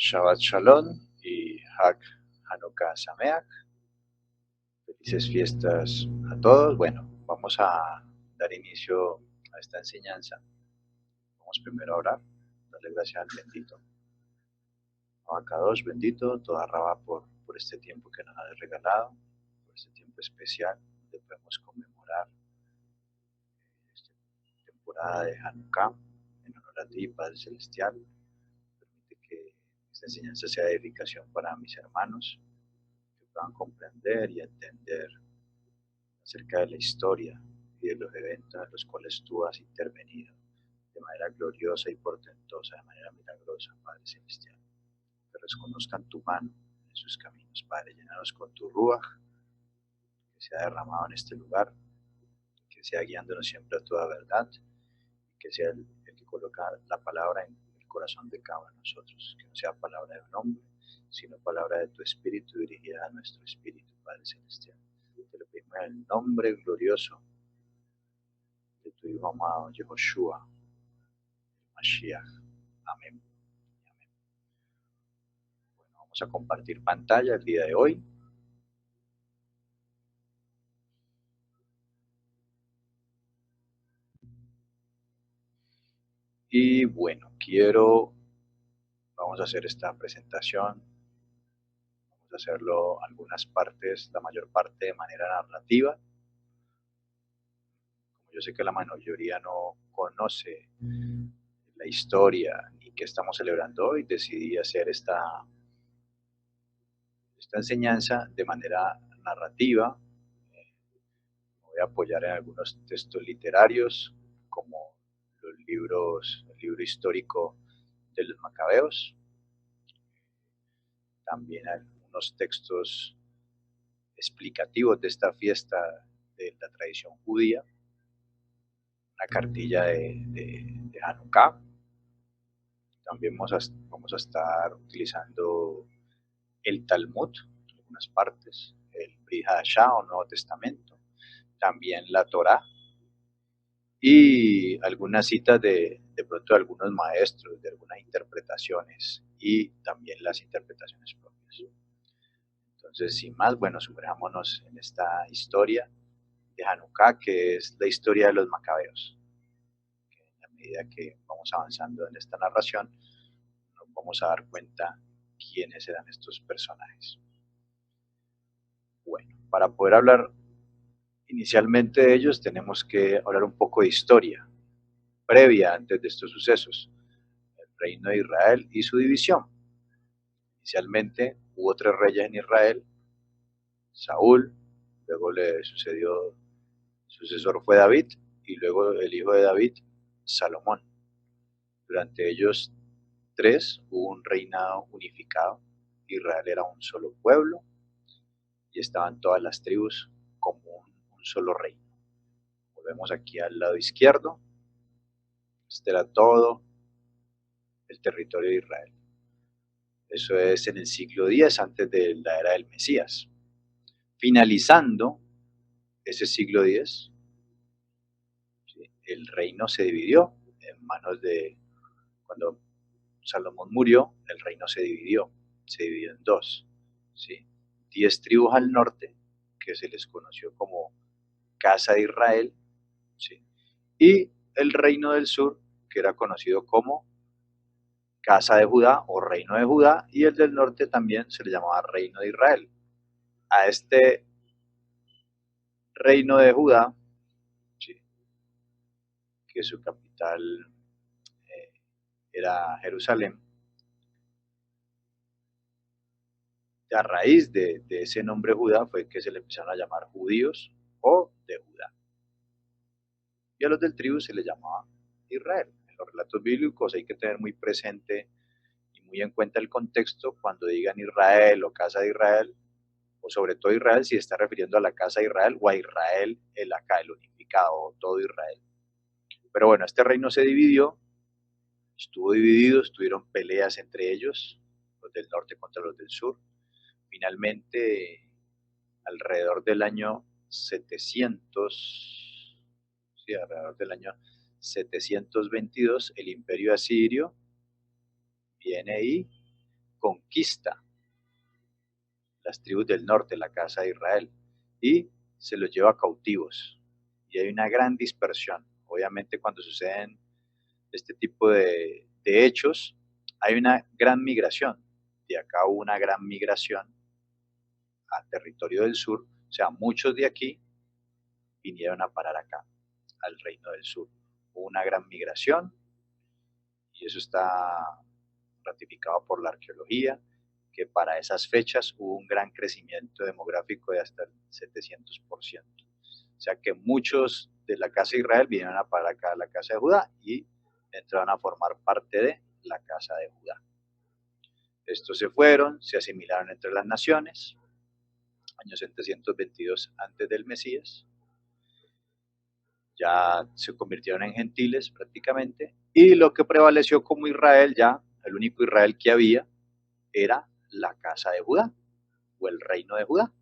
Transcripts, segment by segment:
Shabbat Shalom y Hag Hanukkah Sameach. Felices fiestas a todos. Bueno, vamos a dar inicio a esta enseñanza. Vamos primero a orar, darle gracias al bendito. Abacados, bendito, toda Rabá por este tiempo que nos has regalado, por este tiempo especial donde podemos conmemorar esta temporada de Hanukkah en honor a ti, Padre Celestial. Permite que esta enseñanza sea de edificación para mis hermanos, que puedan comprender y entender acerca de la historia y de los eventos en los cuales tú has intervenido de manera gloriosa y portentosa, de manera milagrosa, Padre Celestial. Que reconozcan tu mano en sus caminos, Padre. Llénanos con tu Ruach, que sea derramado en este lugar, que sea guiándonos siempre a toda verdad, y que sea el que coloca la palabra en el corazón de cada uno de nosotros, que no sea palabra de un hombre, sino palabra de tu Espíritu dirigida a nuestro Espíritu, Padre Celestial. Te lo pedimos en el nombre glorioso de tu Hijo amado, Yehoshua, Mashiach. Amén. Amén. Bueno, vamos a compartir pantalla el día de hoy. Y bueno, vamos a hacer esta presentación, vamos a hacerlo algunas partes, la mayor parte de manera narrativa. Como yo sé que la mayoría no conoce la historia ni qué estamos celebrando hoy, decidí hacer esta enseñanza de manera narrativa. Me voy a apoyar en algunos textos literarios, como el libro histórico de los Macabeos, también algunos textos explicativos de esta fiesta de la tradición judía, una cartilla de Hanukkah. También vamos a estar utilizando el Talmud, en algunas partes, el Brit Hadashah o Nuevo Testamento, también la Torá y algunas citas de pronto de algunos maestros, de algunas interpretaciones y también las interpretaciones propias. Entonces, sin más, bueno, sumerjámonos en esta historia de Hanukkah, que es la historia de los Macabeos. A medida que vamos avanzando en esta narración, nos vamos a dar cuenta quiénes eran estos personajes. Bueno, para poder hablar inicialmente de ellos, tenemos que hablar un poco de historia previa antes de estos sucesos, el reino de Israel y su división. Inicialmente hubo 3 reyes en Israel: Saúl, luego le sucedió, sucesor fue David, y luego el hijo de David, Salomón. Durante ellos 3 hubo un reinado unificado. Israel era un solo pueblo y estaban todas las tribus como un solo reino. Volvemos aquí al lado izquierdo. Este era todo el territorio de Israel. Eso es en el siglo X antes de la era del Mesías. Finalizando ese siglo X, ¿sí?, el reino se dividió en manos de, cuando Salomón murió, el reino se dividió en 2, ¿sí? 10 tribus al norte, que se les conoció como Casa de Israel, ¿sí?, y el reino del sur, que era conocido como Casa de Judá o Reino de Judá, y el del norte también se le llamaba Reino de Israel. A este Reino de Judá, ¿sí?, que su capital era Jerusalén, a raíz de ese nombre Judá fue que se le empezaron a llamar judíos o de Judá. Y a los del tribu se les llamaba Israel. En los relatos bíblicos hay que tener muy presente y muy en cuenta el contexto cuando digan Israel o casa de Israel, o sobre todo Israel, si está refiriendo a la casa de Israel o a Israel, el acá, el unificado, o todo Israel. Pero bueno, este reino se dividió, estuvo dividido, estuvieron peleas entre ellos, los del norte contra los del sur. Finalmente, alrededor del año 700, sí, alrededor del año 722, el imperio asirio viene y conquista las tribus del norte, la casa de Israel, y se los lleva cautivos. Y hay una gran dispersión. Obviamente cuando suceden este tipo de hechos, hay una gran migración. De acá hubo una gran migración al territorio del sur, o sea, muchos de aquí vinieron a parar acá, al reino del sur. Hubo una gran migración y eso está ratificado por la arqueología, que para esas fechas hubo un gran crecimiento demográfico de hasta el 700%. O sea que muchos de la casa de Israel vinieron a parar acá a la casa de Judá y entraron a formar parte de la casa de Judá. Estos se fueron, se asimilaron entre las naciones, año 722 antes del Mesías, ya se convirtieron en gentiles prácticamente, y lo que prevaleció como Israel ya, el único Israel que había, era la casa de Judá, o el reino de Judá,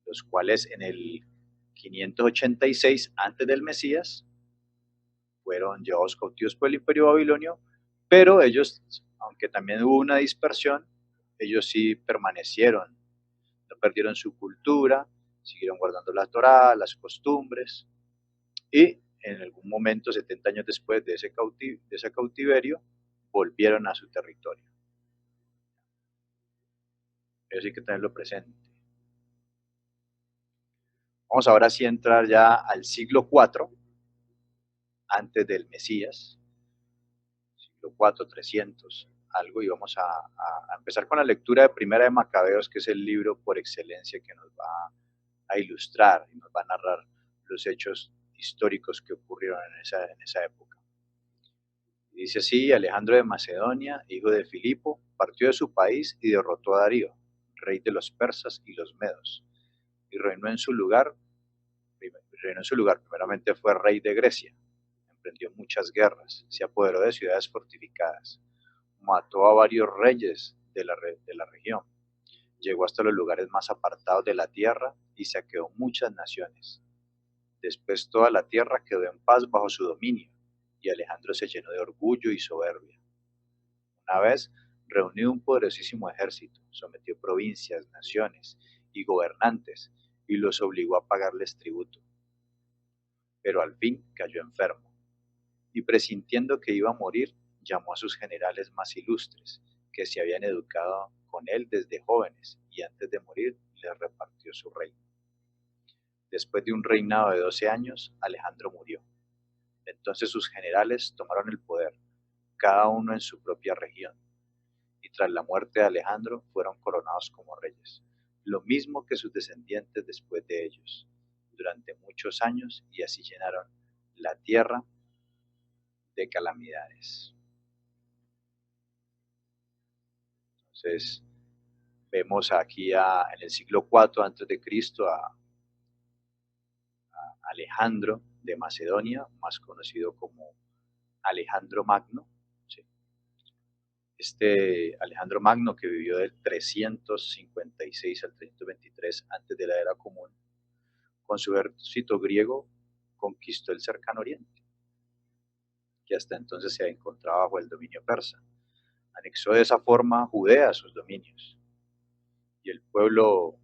los cuales en el 586 antes del Mesías fueron llevados cautivos por el imperio babilonio, pero ellos, aunque también hubo una dispersión, ellos sí permanecieron, no perdieron su cultura, siguieron guardando la Torá, las costumbres, y en algún momento, 70 años después de ese cautiverio, volvieron a su territorio. Eso hay que tenerlo presente. Vamos ahora sí a entrar ya al siglo IV, antes del Mesías, siglo IV, 300, algo, y vamos a empezar con la lectura de Primera de Macabeos, que es el libro por excelencia que nos va a ilustrar y nos va a narrar los hechos históricos que ocurrieron en esa época. Y dice así: Alejandro de Macedonia, hijo de Filipo, partió de su país y derrotó a Darío, rey de los persas y los medos, y reinó en su lugar. Primeramente fue rey de Grecia, emprendió muchas guerras, se apoderó de ciudades fortificadas, mató a varios reyes de la región, llegó hasta los lugares más apartados de la tierra y saqueó muchas naciones. Después toda la tierra quedó en paz bajo su dominio, y Alejandro se llenó de orgullo y soberbia. Una vez reunió un poderosísimo ejército, sometió provincias, naciones y gobernantes, y los obligó a pagarles tributo. Pero al fin cayó enfermo, y presintiendo que iba a morir, llamó a sus generales más ilustres, que se habían educado con él desde jóvenes, y antes de morir les repartió su reino. Después de un reinado de 12 años, Alejandro murió. Entonces sus generales tomaron el poder, cada uno en su propia región, y tras la muerte de Alejandro fueron coronados como reyes, lo mismo que sus descendientes después de ellos, durante muchos años, y así llenaron la tierra de calamidades. Entonces, vemos aquí en el siglo IV antes de Cristo a Alejandro de Macedonia, más conocido como Alejandro Magno. ¿Sí? Este Alejandro Magno, que vivió del 356 al 323 antes de la era común, con su ejército griego conquistó el cercano oriente, que hasta entonces se encontraba bajo el dominio persa. Anexó de esa forma Judea a sus dominios, y el pueblo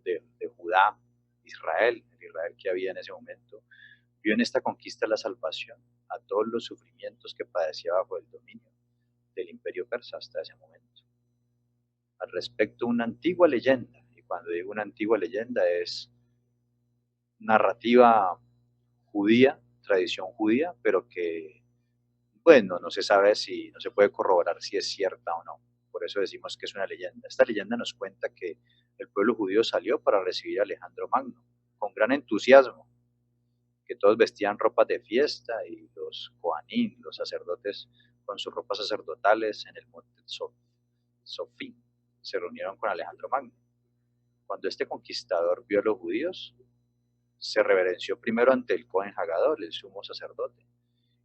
de Judá, Israel, el Israel que había en ese momento, vio en esta conquista la salvación a todos los sufrimientos que padecía bajo el dominio del imperio persa hasta ese momento. Al respecto, una antigua leyenda, y cuando digo una antigua leyenda es narrativa judía, tradición judía, pero que, bueno, no se sabe si, no se puede corroborar si es cierta o no. Por eso decimos que es una leyenda. Esta leyenda nos cuenta que el pueblo judío salió para recibir a Alejandro Magno con gran entusiasmo, que todos vestían ropas de fiesta, y los coanín, los sacerdotes, con sus ropas sacerdotales en el monte Sofín, se reunieron con Alejandro Magno. Cuando este conquistador vio a los judíos, se reverenció primero ante el Cohen Hagadol, el sumo sacerdote,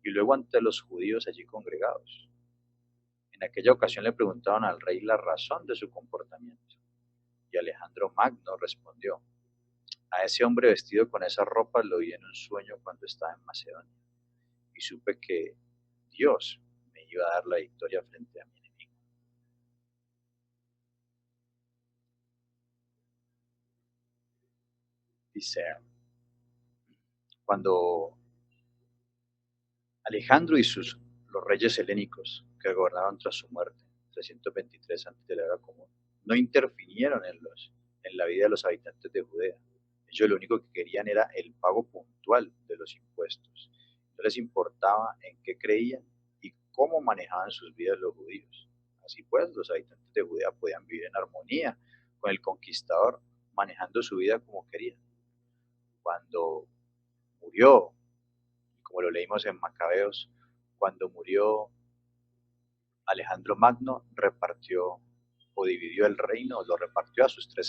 y luego ante los judíos allí congregados. En aquella ocasión le preguntaron al rey la razón de su comportamiento, y Alejandro Magno respondió: a ese hombre vestido con esa ropa lo vi en un sueño cuando estaba en Macedonia, y supe que Dios me iba a dar la victoria frente a mi enemigo. Dice, cuando Alejandro y los reyes helénicos que gobernaron tras su muerte, 323 antes de la era común, no interfinieron en la vida de los habitantes de Judea. Ellos lo único que querían era el pago puntual de los impuestos. No les importaba en qué creían y cómo manejaban sus vidas los judíos. Así pues, los habitantes de Judea podían vivir en armonía con el conquistador, manejando su vida como querían. Cuando murió, como lo leímos en Macabeos, cuando murió Alejandro Magno, repartió o dividió el reino, lo repartió a sus a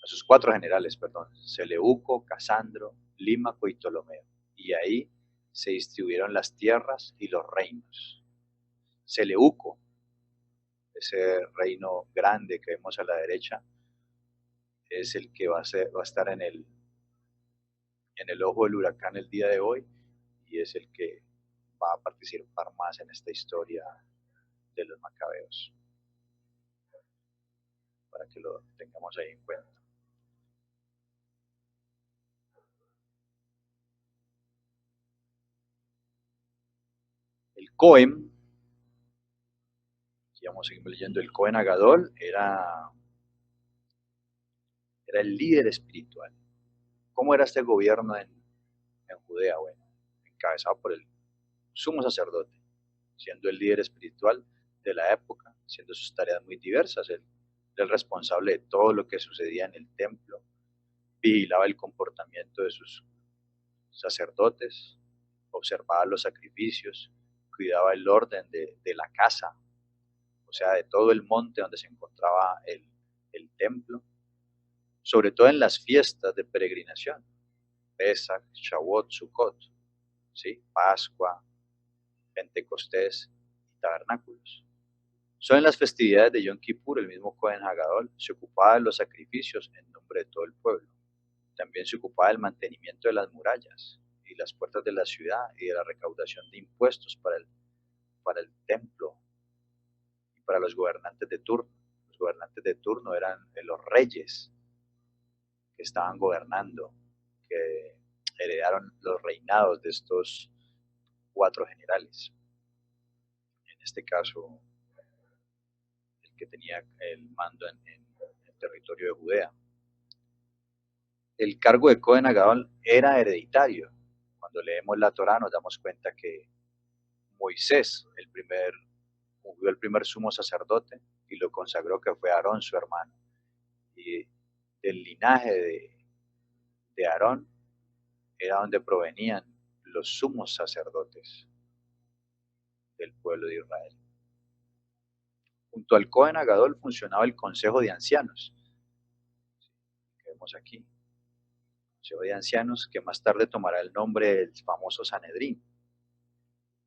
sus cuatro generales, perdón, Seleuco, Casandro, Límaco y Ptolomeo. Y ahí se distribuyeron las tierras y los reinos. Seleuco, ese reino grande que vemos a la derecha, es el que va a estar en el ojo del huracán el día de hoy y es el que va a participar más en esta historia de los macabeos, para que lo tengamos ahí en cuenta. El Cohen, si vamos a seguir leyendo, el Cohen Agadol era el líder espiritual. ¿Cómo era este gobierno en Judea? Bueno, encabezado por el sumo sacerdote, siendo el líder espiritual de la época, siendo sus tareas muy diversas. Él era el responsable de todo lo que sucedía en el templo, vigilaba el comportamiento de sus sacerdotes, observaba los sacrificios, cuidaba el orden de la casa, o sea, de todo el monte donde se encontraba el templo, sobre todo en las fiestas de peregrinación, Pesach, Shavuot, Sukkot, ¿sí? Pascua, Pentecostés y tabernáculos. Son en las festividades de Yom Kippur, el mismo Cohen Hagadol se ocupaba de los sacrificios en nombre de todo el pueblo. También se ocupaba del mantenimiento de las murallas y las puertas de la ciudad y de la recaudación de impuestos para el templo y para los gobernantes de turno. Los gobernantes de turno eran los reyes que estaban gobernando, que heredaron los reinados de estos cuatro generales. En este caso, el que tenía el mando en el territorio de Judea. El cargo de Cohen Agadol era hereditario. Cuando leemos la Torá nos damos cuenta que Moisés, ungió el primer sumo sacerdote y lo consagró, que fue Aarón, su hermano. Y del linaje de Aarón era donde provenían los sumos sacerdotes del pueblo de Israel. Junto al Cohen Agadol funcionaba el Consejo de Ancianos, que vemos aquí. Consejo de Ancianos, que más tarde tomará el nombre del famoso Sanedrín,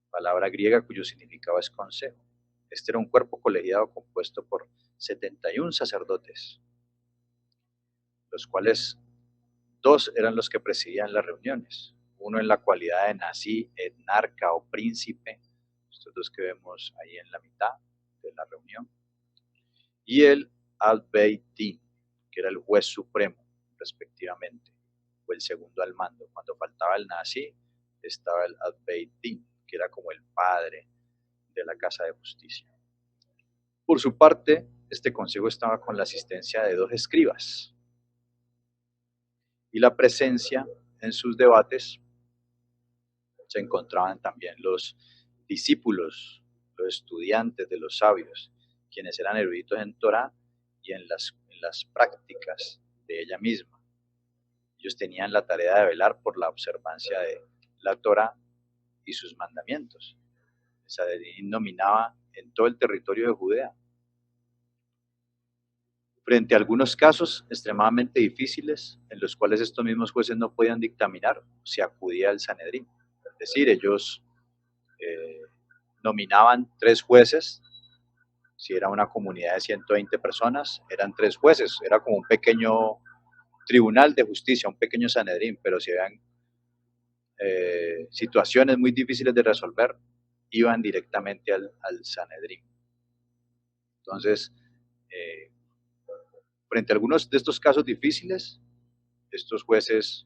palabra griega cuyo significado es consejo. Este era un cuerpo colegiado compuesto por 71 sacerdotes, los cuales dos eran los que presidían las reuniones, uno en la cualidad de nazí, etnarca o príncipe, estos dos que vemos ahí en la mitad de la reunión, y el al-Beit Din, que era el juez supremo, respectivamente, o el segundo al mando. Cuando faltaba el nazí, estaba el al-Beit Din, que era como el padre de la casa de justicia. Por su parte, este consejo estaba con la asistencia de dos escribas y la presencia en sus debates se encontraban también los discípulos, los estudiantes de los sabios, quienes eran eruditos en Torah y en las prácticas de ella misma. Ellos tenían la tarea de velar por la observancia de la Torah y sus mandamientos. El Sanedrín dominaba en todo el territorio de Judea. Frente a algunos casos extremadamente difíciles, en los cuales estos mismos jueces no podían dictaminar, se acudía al Sanedrín. Es decir, ellos nominaban tres jueces. Si era una comunidad de 120 personas, eran tres jueces. Era como un pequeño tribunal de justicia, un pequeño Sanedrín, pero si habían situaciones muy difíciles de resolver, iban directamente al Sanedrín. Entonces, Frente a algunos de estos casos difíciles, estos jueces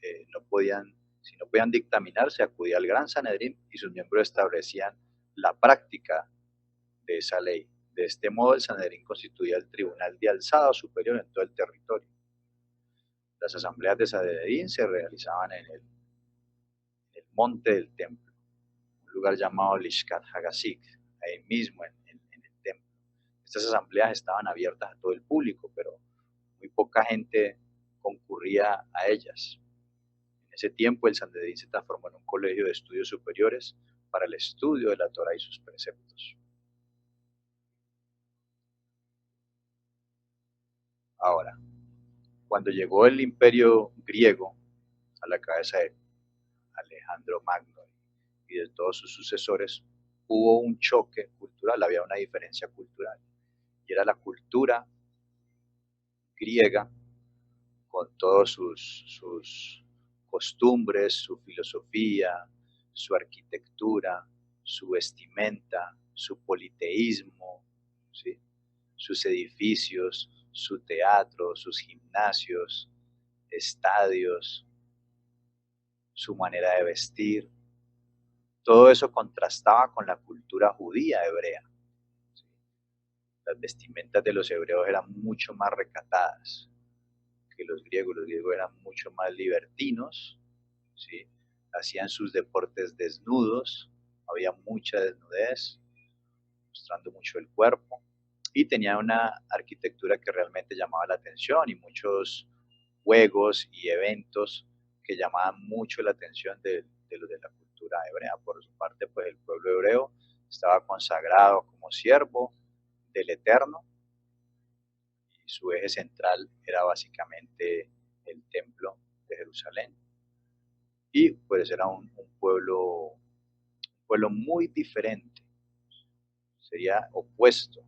si no podían dictaminar, se acudía al Gran Sanedrín y sus miembros establecían la práctica de esa ley. De este modo, el Sanedrín constituía el tribunal de alzada superior en todo el territorio. Las asambleas de Sanedrín se realizaban en el monte del templo, un lugar llamado Lishkat Hagasik, ahí mismo en el templo. Estas asambleas estaban abiertas a todo el público, pero muy poca gente concurría a ellas. En ese tiempo, el Sanedrín se transformó en un colegio de estudios superiores para el estudio de la Torá y sus preceptos. Ahora, cuando llegó el imperio griego a la cabeza de Alejandro Magno y de todos sus sucesores, hubo un choque cultural, había una diferencia cultural, y era la cultura griega con todos sus costumbres, su filosofía, su arquitectura, su vestimenta, su politeísmo, ¿sí? Sus edificios, su teatro, sus gimnasios, estadios, su manera de vestir. Todo eso contrastaba con la cultura judía hebrea. ¿Sí? Las vestimentas de los hebreos eran mucho más recatadas que los griegos. Los griegos eran mucho más libertinos, ¿sí? Hacían sus deportes desnudos, había mucha desnudez, mostrando mucho el cuerpo, y tenía una arquitectura que realmente llamaba la atención y muchos juegos y eventos que llamaban mucho la atención de los de la cultura hebrea. Por su parte, pues el pueblo hebreo estaba consagrado como siervo del Eterno y su eje central era básicamente el templo de Jerusalén. Y pues era un pueblo muy diferente, sería opuesto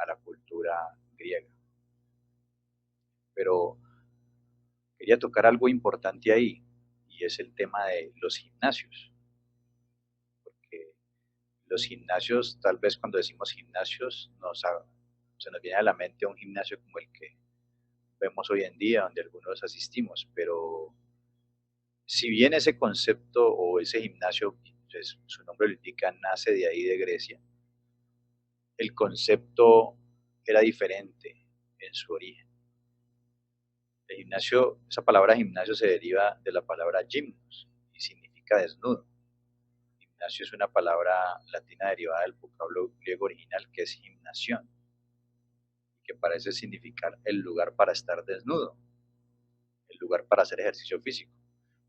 a la cultura griega. Pero quería tocar algo importante ahí, y es el tema de los gimnasios. Porque los gimnasios, tal vez cuando decimos gimnasios, se nos viene a la mente un gimnasio como el que vemos hoy en día, donde algunos asistimos, pero si bien ese concepto o ese gimnasio, pues, su nombre lo indica, nace de ahí de Grecia, el concepto era diferente en su origen. El gimnasio, esa palabra gimnasio se deriva de la palabra gymnos y significa desnudo. Gimnasio es una palabra latina derivada del vocablo griego original que es gimnación, que parece significar el lugar para estar desnudo, el lugar para hacer ejercicio físico.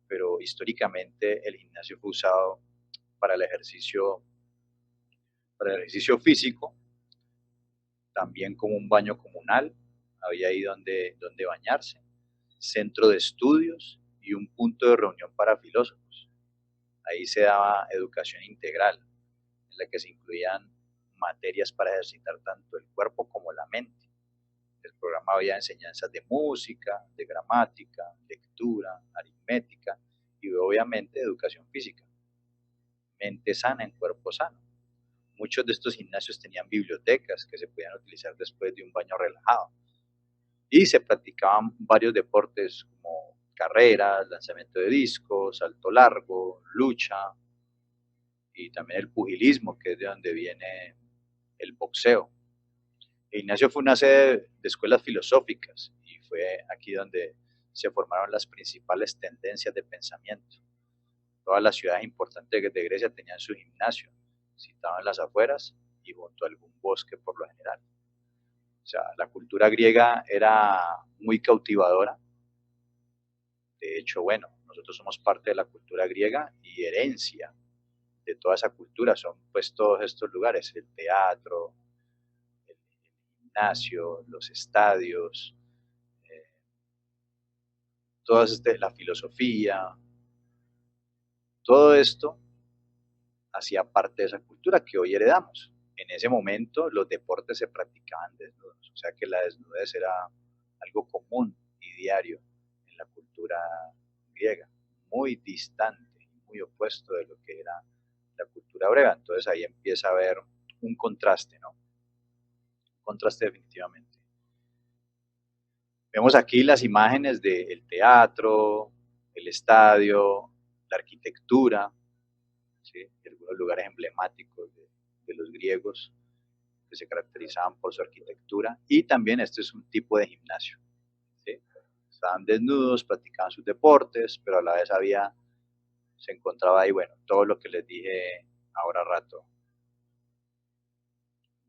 Pero históricamente el gimnasio fue usado para el ejercicio, para el ejercicio físico, también como un baño comunal, había ahí donde bañarse, centro de estudios y un punto de reunión para filósofos. Ahí se daba educación integral, en la que se incluían materias para ejercitar tanto el cuerpo como la mente. El programa había enseñanzas de música, de gramática, lectura, aritmética y obviamente educación física. Mente sana en cuerpo sano. Muchos de estos gimnasios tenían bibliotecas que se podían utilizar después de un baño relajado. Y se practicaban varios deportes como carreras, lanzamiento de discos, salto largo, lucha y también el pugilismo, que es de donde viene el boxeo. El gimnasio fue una sede de escuelas filosóficas y fue aquí donde se formaron las principales tendencias de pensamiento. Todas las ciudades importantes de Grecia tenían su gimnasio, situado en las afueras y junto a algún bosque por lo general. O sea, la cultura griega era muy cautivadora. De hecho, bueno, nosotros somos parte de la cultura griega y herencia de toda esa cultura son pues todos estos lugares, el teatro, el gimnasio, los estadios, eh, la filosofía, todo esto hacía parte de esa cultura que hoy heredamos. En ese momento los deportes se practicaban desnudos, o sea que la desnudez era algo común y diario en la cultura griega, muy distante, muy opuesto de lo que era la cultura breve. Entonces ahí empieza a haber un contraste, ¿no? Un contraste definitivamente. Vemos aquí las imágenes del teatro, el estadio, la arquitectura, ¿sí? Y algunos lugares emblemáticos de los griegos que se caracterizaban por su arquitectura. Y también este es un tipo de gimnasio, ¿sí? Estaban desnudos, practicaban sus deportes, pero a la vez se encontraba ahí, bueno, todo lo que les dije ahora rato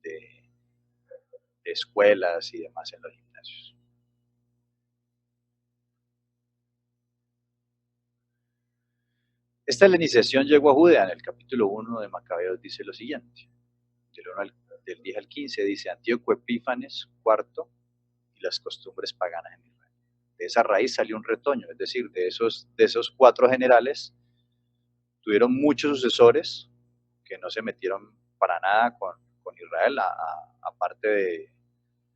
de, de escuelas y demás en los gimnasios. Esta helenización llegó a Judea. En el capítulo 1 de Macabeos dice lo siguiente, del 10 al 15 dice: Antíoco Epífanes cuarto y las costumbres paganas en Israel. De esa raíz salió un retoño, es decir, de esos 4 generales tuvieron muchos sucesores que no se metieron para nada con Israel, aparte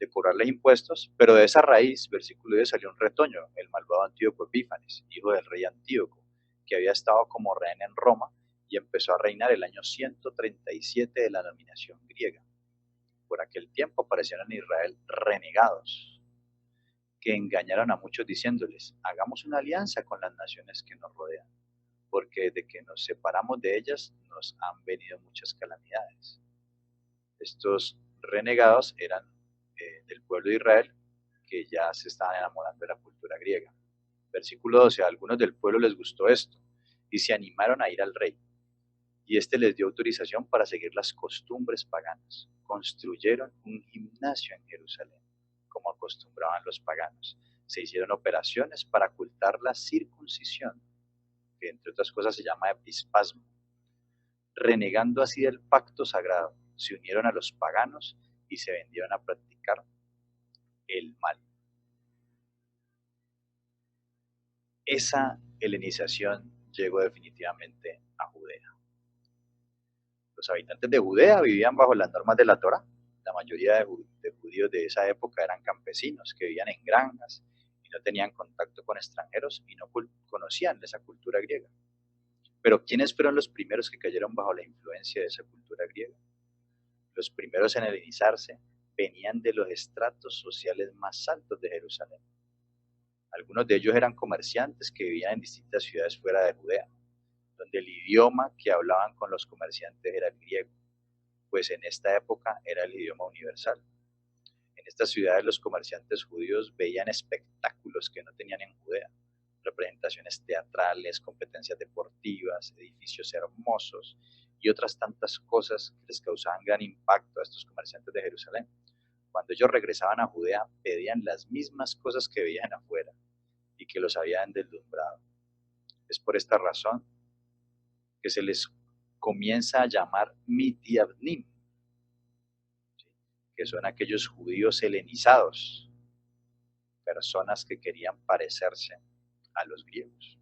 de cobrarles impuestos, pero de esa raíz, versículo 10, salió un retoño, el malvado Antíoco Epífanes, hijo del rey Antíoco, que había estado como rehén en Roma y empezó a reinar el año 137 de la dominación griega. Por aquel tiempo aparecieron en Israel renegados, que engañaron a muchos diciéndoles: hagamos una alianza con las naciones que nos rodean, porque desde que nos separamos de ellas nos han venido muchas calamidades. Estos renegados eran del pueblo de Israel, que ya se estaban enamorando de la cultura griega. Versículo 12, a algunos del pueblo les gustó esto y se animaron a ir al rey, y éste les dio autorización para seguir las costumbres paganas. Construyeron un gimnasio en Jerusalén, como acostumbraban los paganos. Se hicieron operaciones para ocultar la circuncisión, que entre otras cosas se llama epispasmo. Renegando así del pacto sagrado, se unieron a los paganos y se vendieron a practicar el mal. Esa helenización llegó definitivamente a Judea. Los habitantes de Judea vivían bajo las normas de la Torá. La mayoría de judíos de esa época eran campesinos que vivían en granjas y no tenían contacto con extranjeros y no conocían esa cultura griega. Pero ¿quiénes fueron los primeros que cayeron bajo la influencia de esa cultura griega? Los primeros en helenizarse venían de los estratos sociales más altos de Jerusalén. Algunos de ellos eran comerciantes que vivían en distintas ciudades fuera de Judea, donde el idioma que hablaban con los comerciantes era el griego, pues en esta época era el idioma universal. En estas ciudades los comerciantes judíos veían espectáculos que no tenían en Judea: representaciones teatrales, competencias deportivas, edificios hermosos y otras tantas cosas que les causaban gran impacto a estos comerciantes de Jerusalén. Cuando ellos regresaban a Judea, pedían las mismas cosas que veían afuera y que los habían deslumbrado. Es por esta razón que se les comienza a llamar Midianim, que son aquellos judíos helenizados, personas que querían parecerse a los griegos.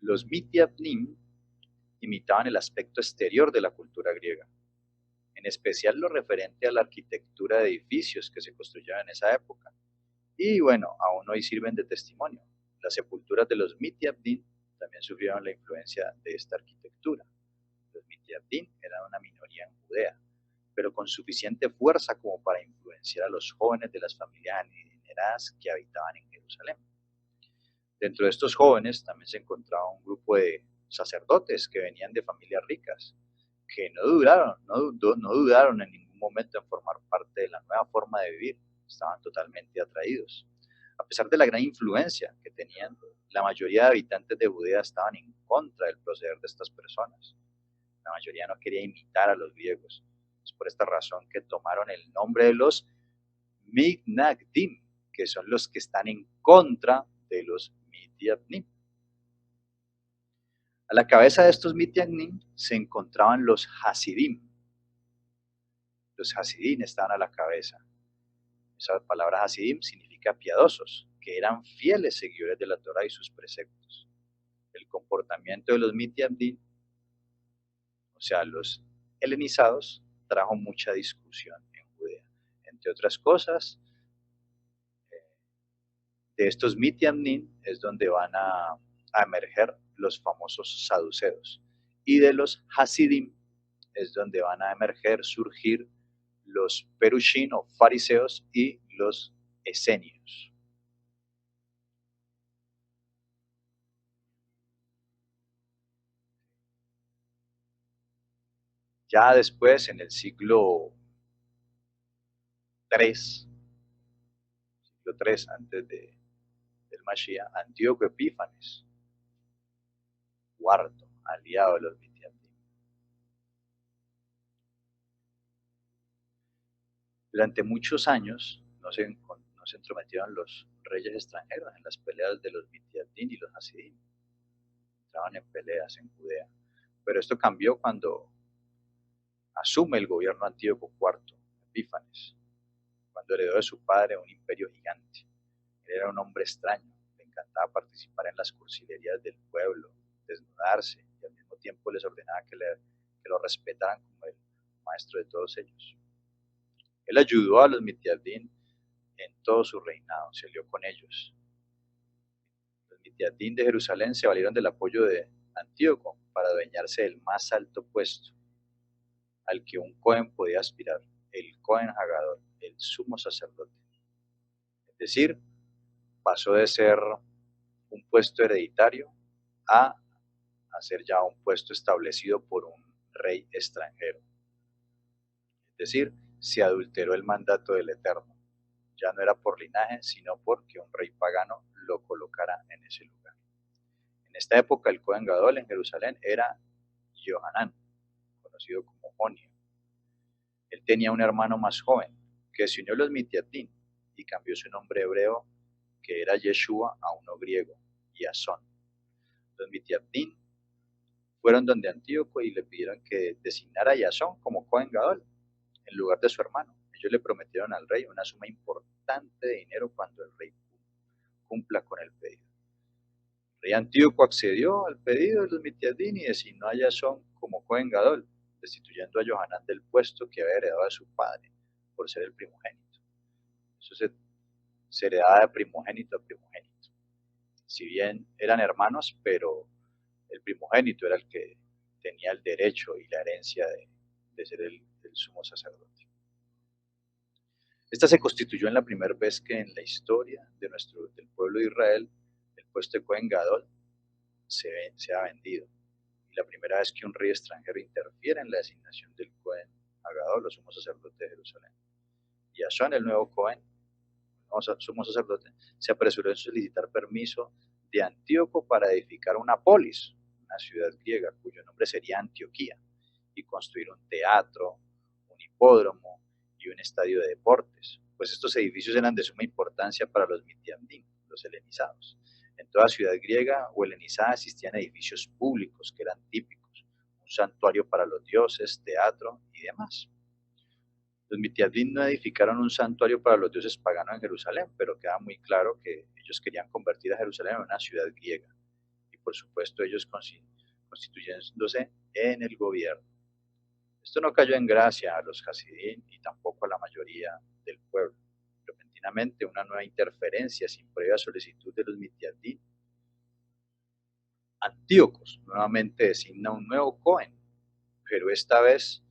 Los Midianim imitaban el aspecto exterior de la cultura griega, en especial lo referente a la arquitectura de edificios que se construyeron en esa época. Y bueno, aún hoy sirven de testimonio. Las sepulturas de los Midianim también sufrieron la influencia de esta arquitectura. Los Midianim eran una minoría en Judea, pero con suficiente fuerza como para influenciar a los jóvenes de las familias adineradas que habitaban en Jerusalén. Dentro de estos jóvenes también se encontraba un grupo de sacerdotes que venían de familias ricas, que no dudaron en ningún momento en formar parte de la nueva forma de vivir. Estaban totalmente atraídos. A pesar de la gran influencia que tenían, la mayoría de habitantes de Judea estaban en contra del proceder de estas personas. La mayoría no quería imitar a los griegos. Es por esta razón que tomaron el nombre de los Mignagdim, que son los que están en contra de los Midianim. A la cabeza de estos Midianim se encontraban los Hasidim. Los Hasidim estaban a la cabeza. Esa palabra Hasidim significa piadosos, que eran fieles seguidores de la Torah y sus preceptos. El comportamiento de los Midianim, o sea, los helenizados, trajo mucha discusión en Judea. Entre otras cosas, de estos Midianim es donde van a emerger los famosos saduceos. Y de los Hasidim es donde van a emerger, surgir los perushim o fariseos y los esenios. Ya después, en el siglo III antes del Mashiach, Antíoco Epífanes, cuarto aliado de los Midianitas. Durante muchos años no se entrometieron los reyes extranjeros en las peleas de los Midiatín y los Hasidim. Entraban en peleas en Judea. Pero esto cambió cuando asume el gobierno Antíoco IV Epífanes, cuando heredó de su padre un imperio gigante. Él era un hombre extraño, le encantaba participar en las cursilerías del pueblo, desnudarse, y al mismo tiempo les ordenaba que lo respetaran como el maestro de todos ellos. Él ayudó a los Midiatín en todo su reinado, se alió con ellos. Los Midiatín de Jerusalén se valieron del apoyo de Antíoco para adueñarse del más alto puesto al que un Cohen podía aspirar, el Cohen Hagadol, el sumo sacerdote. Es decir, pasó de ser un puesto hereditario a ser ya un puesto establecido por un rey extranjero. Es decir, se adulteró el mandato del Eterno. Ya no era por linaje, sino porque un rey pagano lo colocara en ese lugar. En esta época, el Cohen Gadol en Jerusalén era Johanán, conocido como Onio. Él tenía un hermano más joven que se unió a los Mitiatín y cambió su nombre hebreo, que era Yeshua, a uno griego, Yasón. Los Mitiatín fueron donde Antíoco y le pidieron que designara a Yasón como Cohen Gadol en lugar de su hermano. Ellos le prometieron al rey una suma importante de dinero cuando el rey cumpla con el pedido. El rey Antíoco accedió al pedido de los Mitiatín y designó a Yasón como Cohen Gadol, destituyendo a Johanán del puesto que había heredado de su padre por ser el primogénito. Eso se heredaba de primogénito a primogénito. Si bien eran hermanos, pero el primogénito era el que tenía el derecho y la herencia de ser el sumo sacerdote. Esta se constituyó en la primera vez que en la historia del pueblo de Israel el puesto de Cohen Gadol se ha vendido. Y la primera vez que un rey extranjero interfiere en la designación del Cohen Gadol, los sumo sacerdote de Jerusalén. Y Yasón, el nuevo Cohen, sumo sacerdote, se apresuró en solicitar permiso de Antíoco para edificar una polis, una ciudad griega, cuyo nombre sería Antioquía, y construir un teatro, un hipódromo y un estadio de deportes, pues estos edificios eran de suma importancia para los mitiandín, los helenizados. En toda ciudad griega o helenizada existían edificios públicos que eran típicos, un santuario para los dioses, teatro y demás. Los Mitiadín no edificaron un santuario para los dioses paganos en Jerusalén, pero queda muy claro que ellos querían convertir a Jerusalén en una ciudad griega. Y por supuesto ellos constituyéndose en el gobierno. Esto no cayó en gracia a los Hasidín y tampoco a la mayoría del pueblo. Repentinamente, una nueva interferencia sin previa solicitud de los Mitiadín. Antíocos nuevamente designa un nuevo Cohen, pero esta vez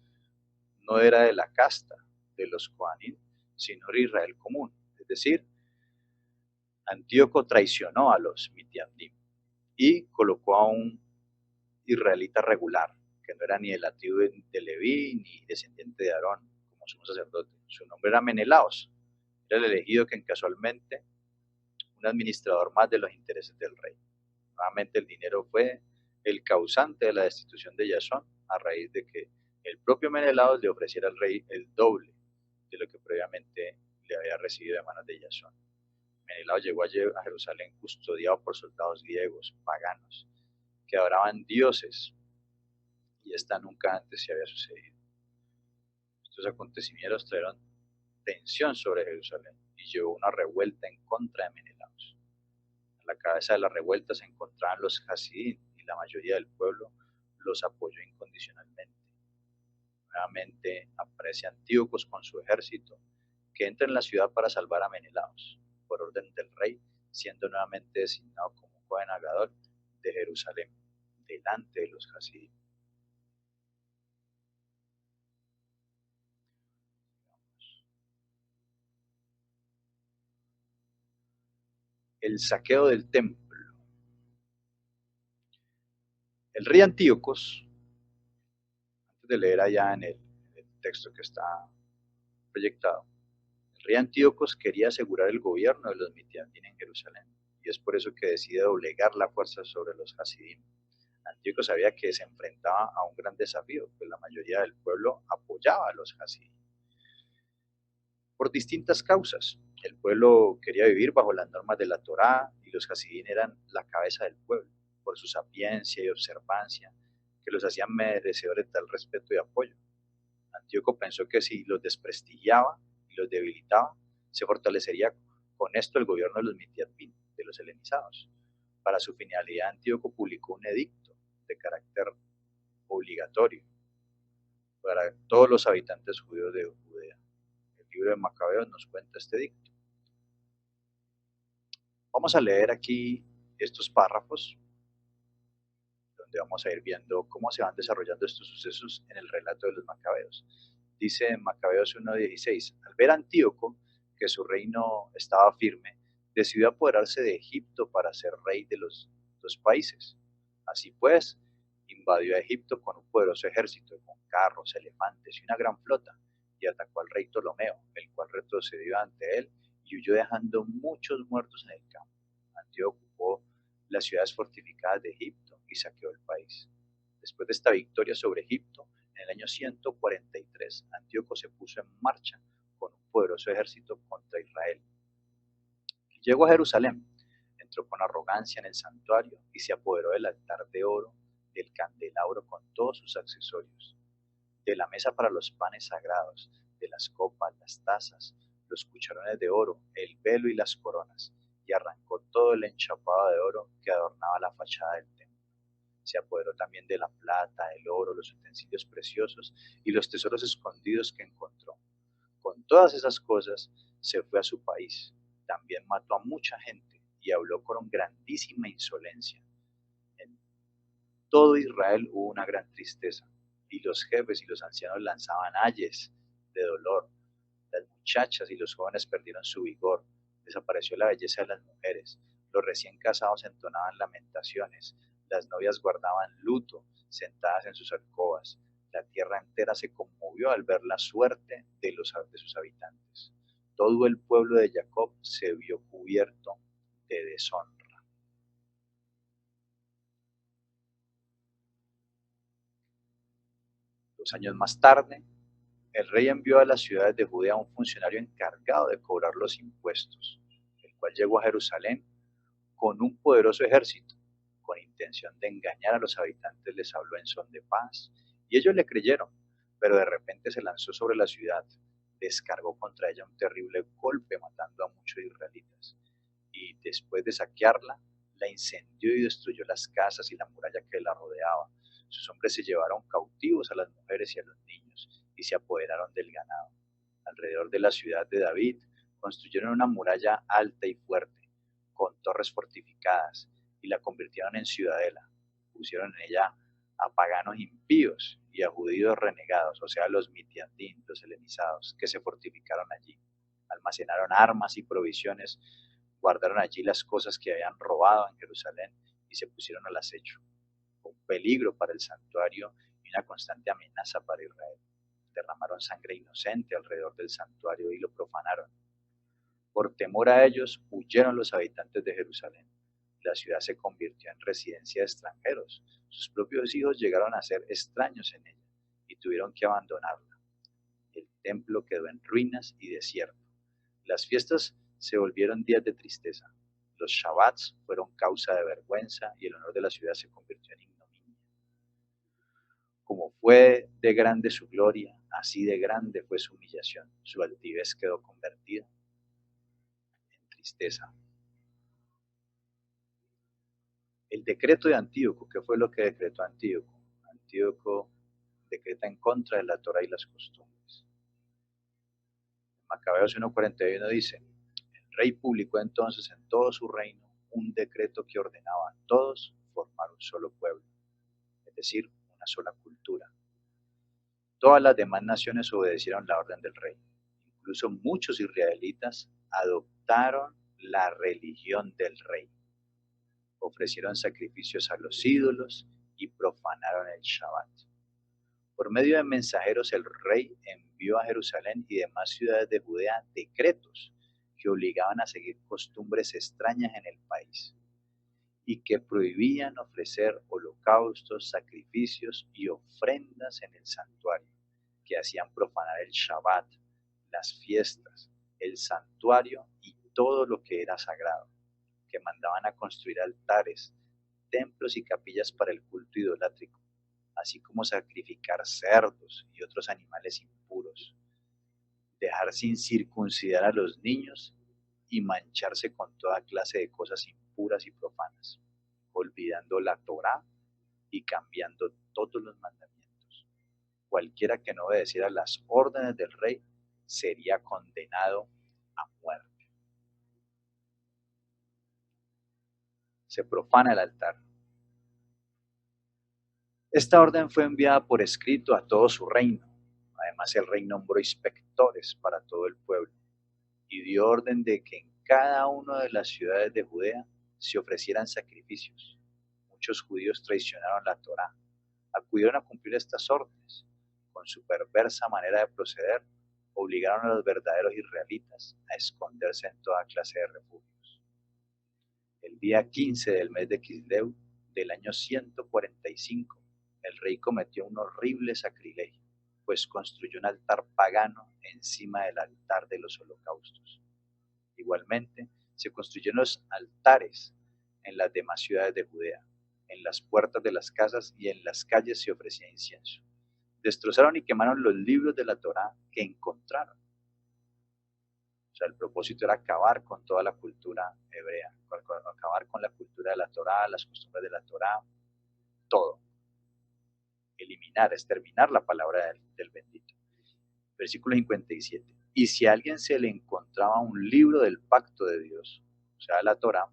no era de la casta de los Coanim, sino de Israel común. Es decir, Antíoco traicionó a los Mitiandim y colocó a un israelita regular, que no era ni de la tribu de Leví ni descendiente de Aarón, como sumo sacerdote. Su nombre era Menelaos. Era el elegido que casualmente un administrador más de los intereses del rey. Nuevamente el dinero fue el causante de la destitución de Yasón a raíz de que el propio Menelaos le ofreciera al rey el doble de lo que previamente le había recibido de manos de Yasón. Menelao llegó a Jerusalén custodiado por soldados griegos, paganos, que adoraban dioses, y esta nunca antes se había sucedido. Estos acontecimientos trajeron tensión sobre Jerusalén y llevó una revuelta en contra de Menelaos. A la cabeza de la revuelta se encontraban los Hasidín y la mayoría del pueblo los apoyó incondicionalmente. Nuevamente aparece Antíocos con su ejército, que entra en la ciudad para salvar a Menelaos, por orden del rey, siendo nuevamente designado como Cohen Hagadol de Jerusalén, delante de los Hasidim. El saqueo del templo. El rey Antíocos, antes de leer allá en el texto que está proyectado, el rey Antíocos quería asegurar el gobierno de los Mitiandín en Jerusalén, y es por eso que decide doblegar la fuerza sobre los Hasidim. Antíoco sabía que se enfrentaba a un gran desafío, pues la mayoría del pueblo apoyaba a los Hasidim por distintas causas. El pueblo quería vivir bajo las normas de la Torá y los Hasidim eran la cabeza del pueblo, por su sapiencia y observancia, que los hacían merecedores de tal respeto y apoyo. Antíoco pensó que si los desprestigiaba y los debilitaba, se fortalecería con esto el gobierno de los Mitiadbin, de los helenizados. Para su finalidad, Antíoco publicó un edicto de carácter obligatorio para todos los habitantes judíos de Judea. El libro de Macabeos nos cuenta este edicto. Vamos a leer aquí estos párrafos donde vamos a ir viendo cómo se van desarrollando estos sucesos en el relato de los Macabeos. Dice en Macabeos 1:16, al ver a Antíoco que su reino estaba firme, decidió apoderarse de Egipto para ser rey de los dos países. Así pues, invadió a Egipto con un poderoso ejército, con carros, elefantes y una gran flota, y atacó al rey Ptolomeo, el cual retrocedió ante él y huyó dejando muchos muertos en el campo. Antíoco ocupó las ciudades fortificadas de Egipto y saqueó el país. Después de esta victoria sobre Egipto, en el año 143, Antíoco se puso en marcha con un poderoso ejército contra Israel. Llegó a Jerusalén, entró con arrogancia en el santuario y se apoderó del altar de oro, del candelabro con todos sus accesorios, de la mesa para los panes sagrados, de las copas, las tazas, los cucharones de oro, el velo y las coronas, y arrancó todo el enchapado de oro que adornaba la fachada del templo. Se apoderó también de la plata, el oro, los utensilios preciosos y los tesoros escondidos que encontró. Con todas esas cosas se fue a su país. También mató a mucha gente y habló con grandísima insolencia. En todo Israel hubo una gran tristeza, y los jefes y los ancianos lanzaban ayes de dolor. Las muchachas y los jóvenes perdieron su vigor, desapareció la belleza de las mujeres, los recién casados entonaban lamentaciones, las novias guardaban luto, sentadas en sus alcobas. La tierra entera se conmovió al ver la suerte de sus habitantes. Todo el pueblo de Jacob se vio cubierto de deshonra. Dos años más tarde, el rey envió a las ciudades de Judea a un funcionario encargado de cobrar los impuestos, el cual llegó a Jerusalén con un poderoso ejército. Con intención de engañar a los habitantes les habló en son de paz, y ellos le creyeron, pero de repente se lanzó sobre la ciudad, descargó contra ella un terrible golpe matando a muchos israelitas, y después de saquearla, la incendió y destruyó las casas y la muralla que la rodeaba. Sus hombres se llevaron cautivos a las mujeres y a los niños y se apoderaron del ganado. Alrededor de la ciudad de David construyeron una muralla alta y fuerte, con torres fortificadas, y la convirtieron en ciudadela. Pusieron en ella a paganos impíos y a judíos renegados, o sea, los mitiandín, los helenizados, que se fortificaron allí. Almacenaron armas y provisiones, guardaron allí las cosas que habían robado en Jerusalén y se pusieron al acecho, un peligro para el santuario y una constante amenaza para Israel. Derramaron sangre inocente alrededor del santuario y lo profanaron. Por temor a ellos, huyeron los habitantes de Jerusalén. La ciudad se convirtió en residencia de extranjeros. Sus propios hijos llegaron a ser extraños en ella y tuvieron que abandonarla. El templo quedó en ruinas y desierto. Las fiestas se volvieron días de tristeza. Los Shabbats fueron causa de vergüenza y el honor de la ciudad se convirtió en ignominia. Como fue de grande su gloria, así de grande fue su humillación. Su altivez quedó convertida en tristeza. El decreto de Antíoco, ¿qué fue lo que decretó Antíoco? Antíoco decreta en contra de la Torah y las costumbres. Macabeos 1:41 dice, el rey publicó entonces en todo su reino un decreto que ordenaba a todos formar un solo pueblo, es decir, una sola cultura. Todas las demás naciones obedecieron la orden del rey. Incluso muchos israelitas adoptaron la religión del rey. Ofrecieron sacrificios a los ídolos y profanaron el Shabbat. Por medio de mensajeros el rey envió a Jerusalén y demás ciudades de Judea decretos que obligaban a seguir costumbres extrañas en el país y que prohibían ofrecer holocaustos, sacrificios y ofrendas en el santuario, que hacían profanar el Shabbat, las fiestas, el santuario y todo lo que era sagrado, que mandaban a construir altares, templos y capillas para el culto idolátrico, así como sacrificar cerdos y otros animales impuros, dejar sin circuncidar a los niños y mancharse con toda clase de cosas impuras y profanas, olvidando la Torá y cambiando todos los mandamientos. Cualquiera que no obedeciera las órdenes del rey sería condenado a muerte. Se profana el altar. Esta orden fue enviada por escrito a todo su reino. Además, el rey nombró inspectores para todo el pueblo y dio orden de que en cada una de las ciudades de Judea se ofrecieran sacrificios. Muchos judíos traicionaron la Torá, acudieron a cumplir estas órdenes. Con su perversa manera de proceder, obligaron a los verdaderos israelitas a esconderse en toda clase de refugios. El día 15 del mes de Quisleu del año 145, el rey cometió un horrible sacrilegio, pues construyó un altar pagano encima del altar de los holocaustos. Igualmente, se construyeron los altares en las demás ciudades de Judea. En las puertas de las casas y en las calles se ofrecía incienso. Destrozaron y quemaron los libros de la Torá que encontraron. O sea, el propósito era acabar con toda la cultura hebrea, acabar con la cultura de la Torá, las costumbres de la Torá, todo. Eliminar, exterminar la palabra del bendito. Versículo 57. Y si a alguien se le encontraba un libro del pacto de Dios, o sea, la Torá,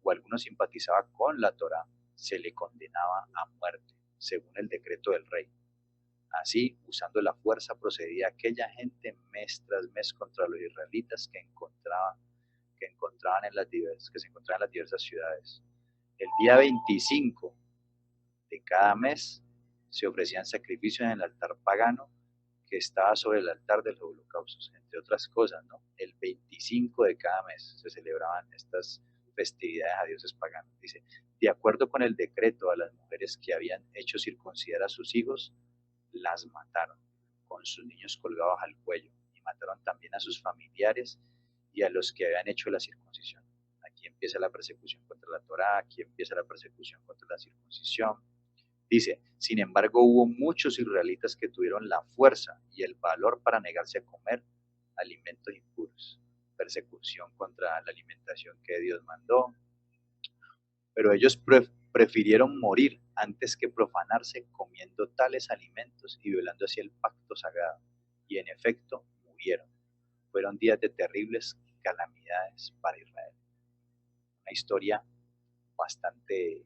o alguno simpatizaba con la Torá, se le condenaba a muerte, según el decreto del rey. Así, usando la fuerza, procedía aquella gente mes tras mes contra los israelitas que se encontraban en las diversas ciudades. El día 25 de cada mes se ofrecían sacrificios en el altar pagano que estaba sobre el altar de los holocaustos, entre otras cosas, ¿no? El 25 de cada mes se celebraban estas festividades a dioses paganos. Dice, de acuerdo con el decreto, a las mujeres que habían hecho circuncidar a sus hijos, las mataron, con sus niños colgados al cuello, y mataron también a sus familiares y a los que habían hecho la circuncisión. Aquí empieza la persecución contra la Torá, aquí empieza la persecución contra la circuncisión. Dice, sin embargo, hubo muchos israelitas que tuvieron la fuerza y el valor para negarse a comer alimentos impuros. Persecución contra la alimentación que Dios mandó. Pero ellos prefirieron morir antes que profanarse comiendo tales alimentos y violando así el pacto sagrado. Y en efecto, murieron. Fueron días de terribles calamidades para Israel. Una historia bastante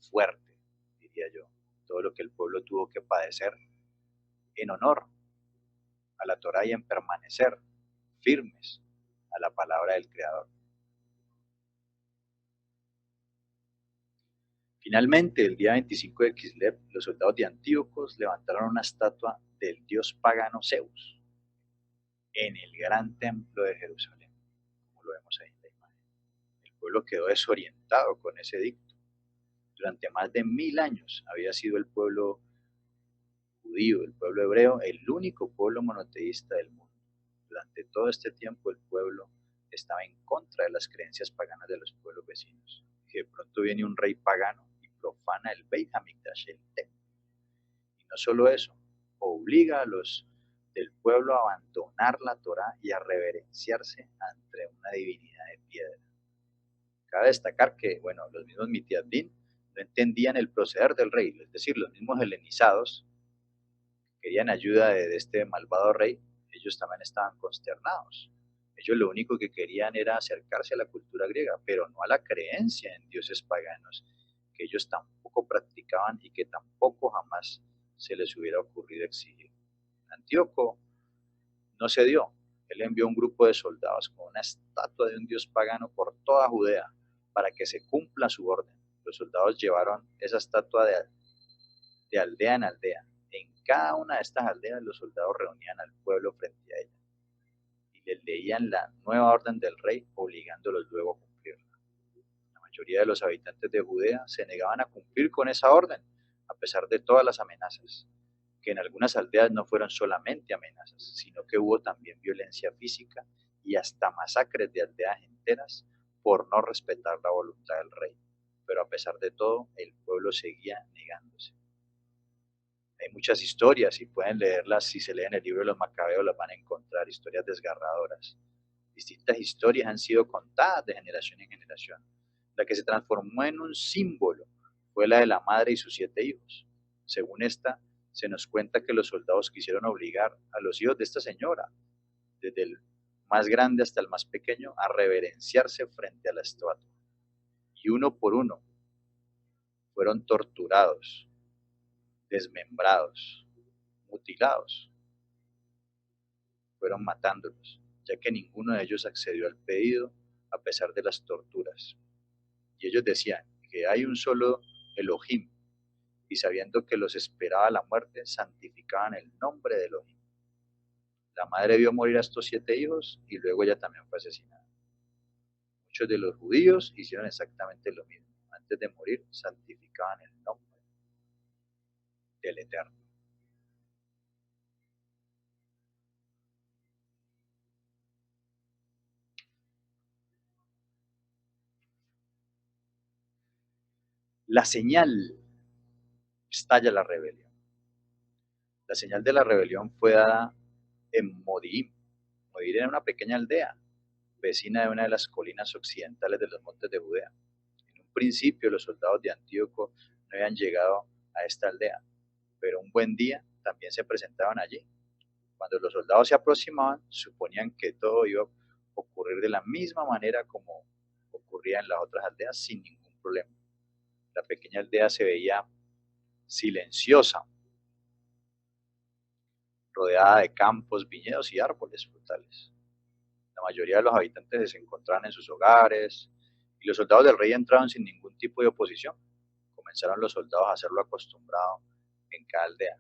fuerte, diría yo. Todo lo que el pueblo tuvo que padecer en honor a la Torá y en permanecer firmes a la palabra del Creador. Finalmente, el día 25 de Kislev, los soldados de Antíocos levantaron una estatua del dios pagano Zeus en el gran templo de Jerusalén, como lo vemos ahí en la imagen. El pueblo quedó desorientado con ese edicto. Durante más de 1000 años había sido el pueblo judío, el pueblo hebreo, el único pueblo monoteísta del mundo. Durante todo este tiempo el pueblo estaba en contra de las creencias paganas de los pueblos vecinos. Y de pronto viene un rey pagano y profana el Beit HaMikdash, el templo. Y no solo eso, obliga a los del pueblo a abandonar la Torá y a reverenciarse ante una divinidad de piedra. Cabe destacar que, bueno, los mismos Mitiadín no entendían el proceder del rey, es decir, los mismos helenizados querían ayuda de este malvado rey, ellos también estaban consternados. Ellos lo único que querían era acercarse a la cultura griega, pero no a la creencia en dioses paganos, que ellos tampoco practicaban y que tampoco jamás se les hubiera ocurrido exigir. Antíoco no cedió, Él envió un grupo de soldados con una estatua de un dios pagano por toda Judea para que se cumpla su orden. Los soldados llevaron esa estatua de aldea en aldea. En cada una de estas aldeas los soldados reunían al pueblo frente a ella y les leían la nueva orden del rey, obligándolos luego a cumplirla. La mayoría de los habitantes de Judea se negaban a cumplir con esa orden, a pesar de todas las amenazas, que en algunas aldeas no fueron solamente amenazas, sino que hubo también violencia física y hasta masacres de aldeas enteras por no respetar la voluntad del rey. Pero a pesar de todo, el pueblo seguía negándose. Hay muchas historias y pueden leerlas. Si se leen el libro de los Macabeos las van a encontrar, historias desgarradoras. Distintas historias han sido contadas de generación en generación. La que se transformó en un símbolo fue la de la madre y sus 7 hijos. Según esta, se nos cuenta que los soldados quisieron obligar a los hijos de esta señora, desde el más grande hasta el más pequeño, a reverenciarse frente a la estatua. Y uno por uno fueron torturados, desmembrados, mutilados, fueron matándolos, ya que ninguno de ellos accedió al pedido a pesar de las torturas. Y ellos decían que hay un solo Elohim, y sabiendo que los esperaba la muerte, santificaban el nombre de Elohim. La madre vio morir a estos 7 hijos y luego ella también fue asesinada. Muchos de los judíos hicieron exactamente lo mismo. Antes de morir, santificaban el nombre del Eterno. La señal, estalla la rebelión. La señal de la rebelión fue dada en Modiim. Modiim era una pequeña aldea, vecina de una de las colinas occidentales de los montes de Judea. En un principio los soldados de Antíoco no habían llegado a esta aldea, pero un buen día también se presentaban allí. Cuando los soldados se aproximaban, suponían que todo iba a ocurrir de la misma manera como ocurría en las otras aldeas sin ningún problema. La pequeña aldea se veía silenciosa, rodeada de campos, viñedos y árboles frutales. La mayoría de los habitantes se encontraban en sus hogares y los soldados del rey entraron sin ningún tipo de oposición. Comenzaron los soldados a hacer lo acostumbrado en cada aldea.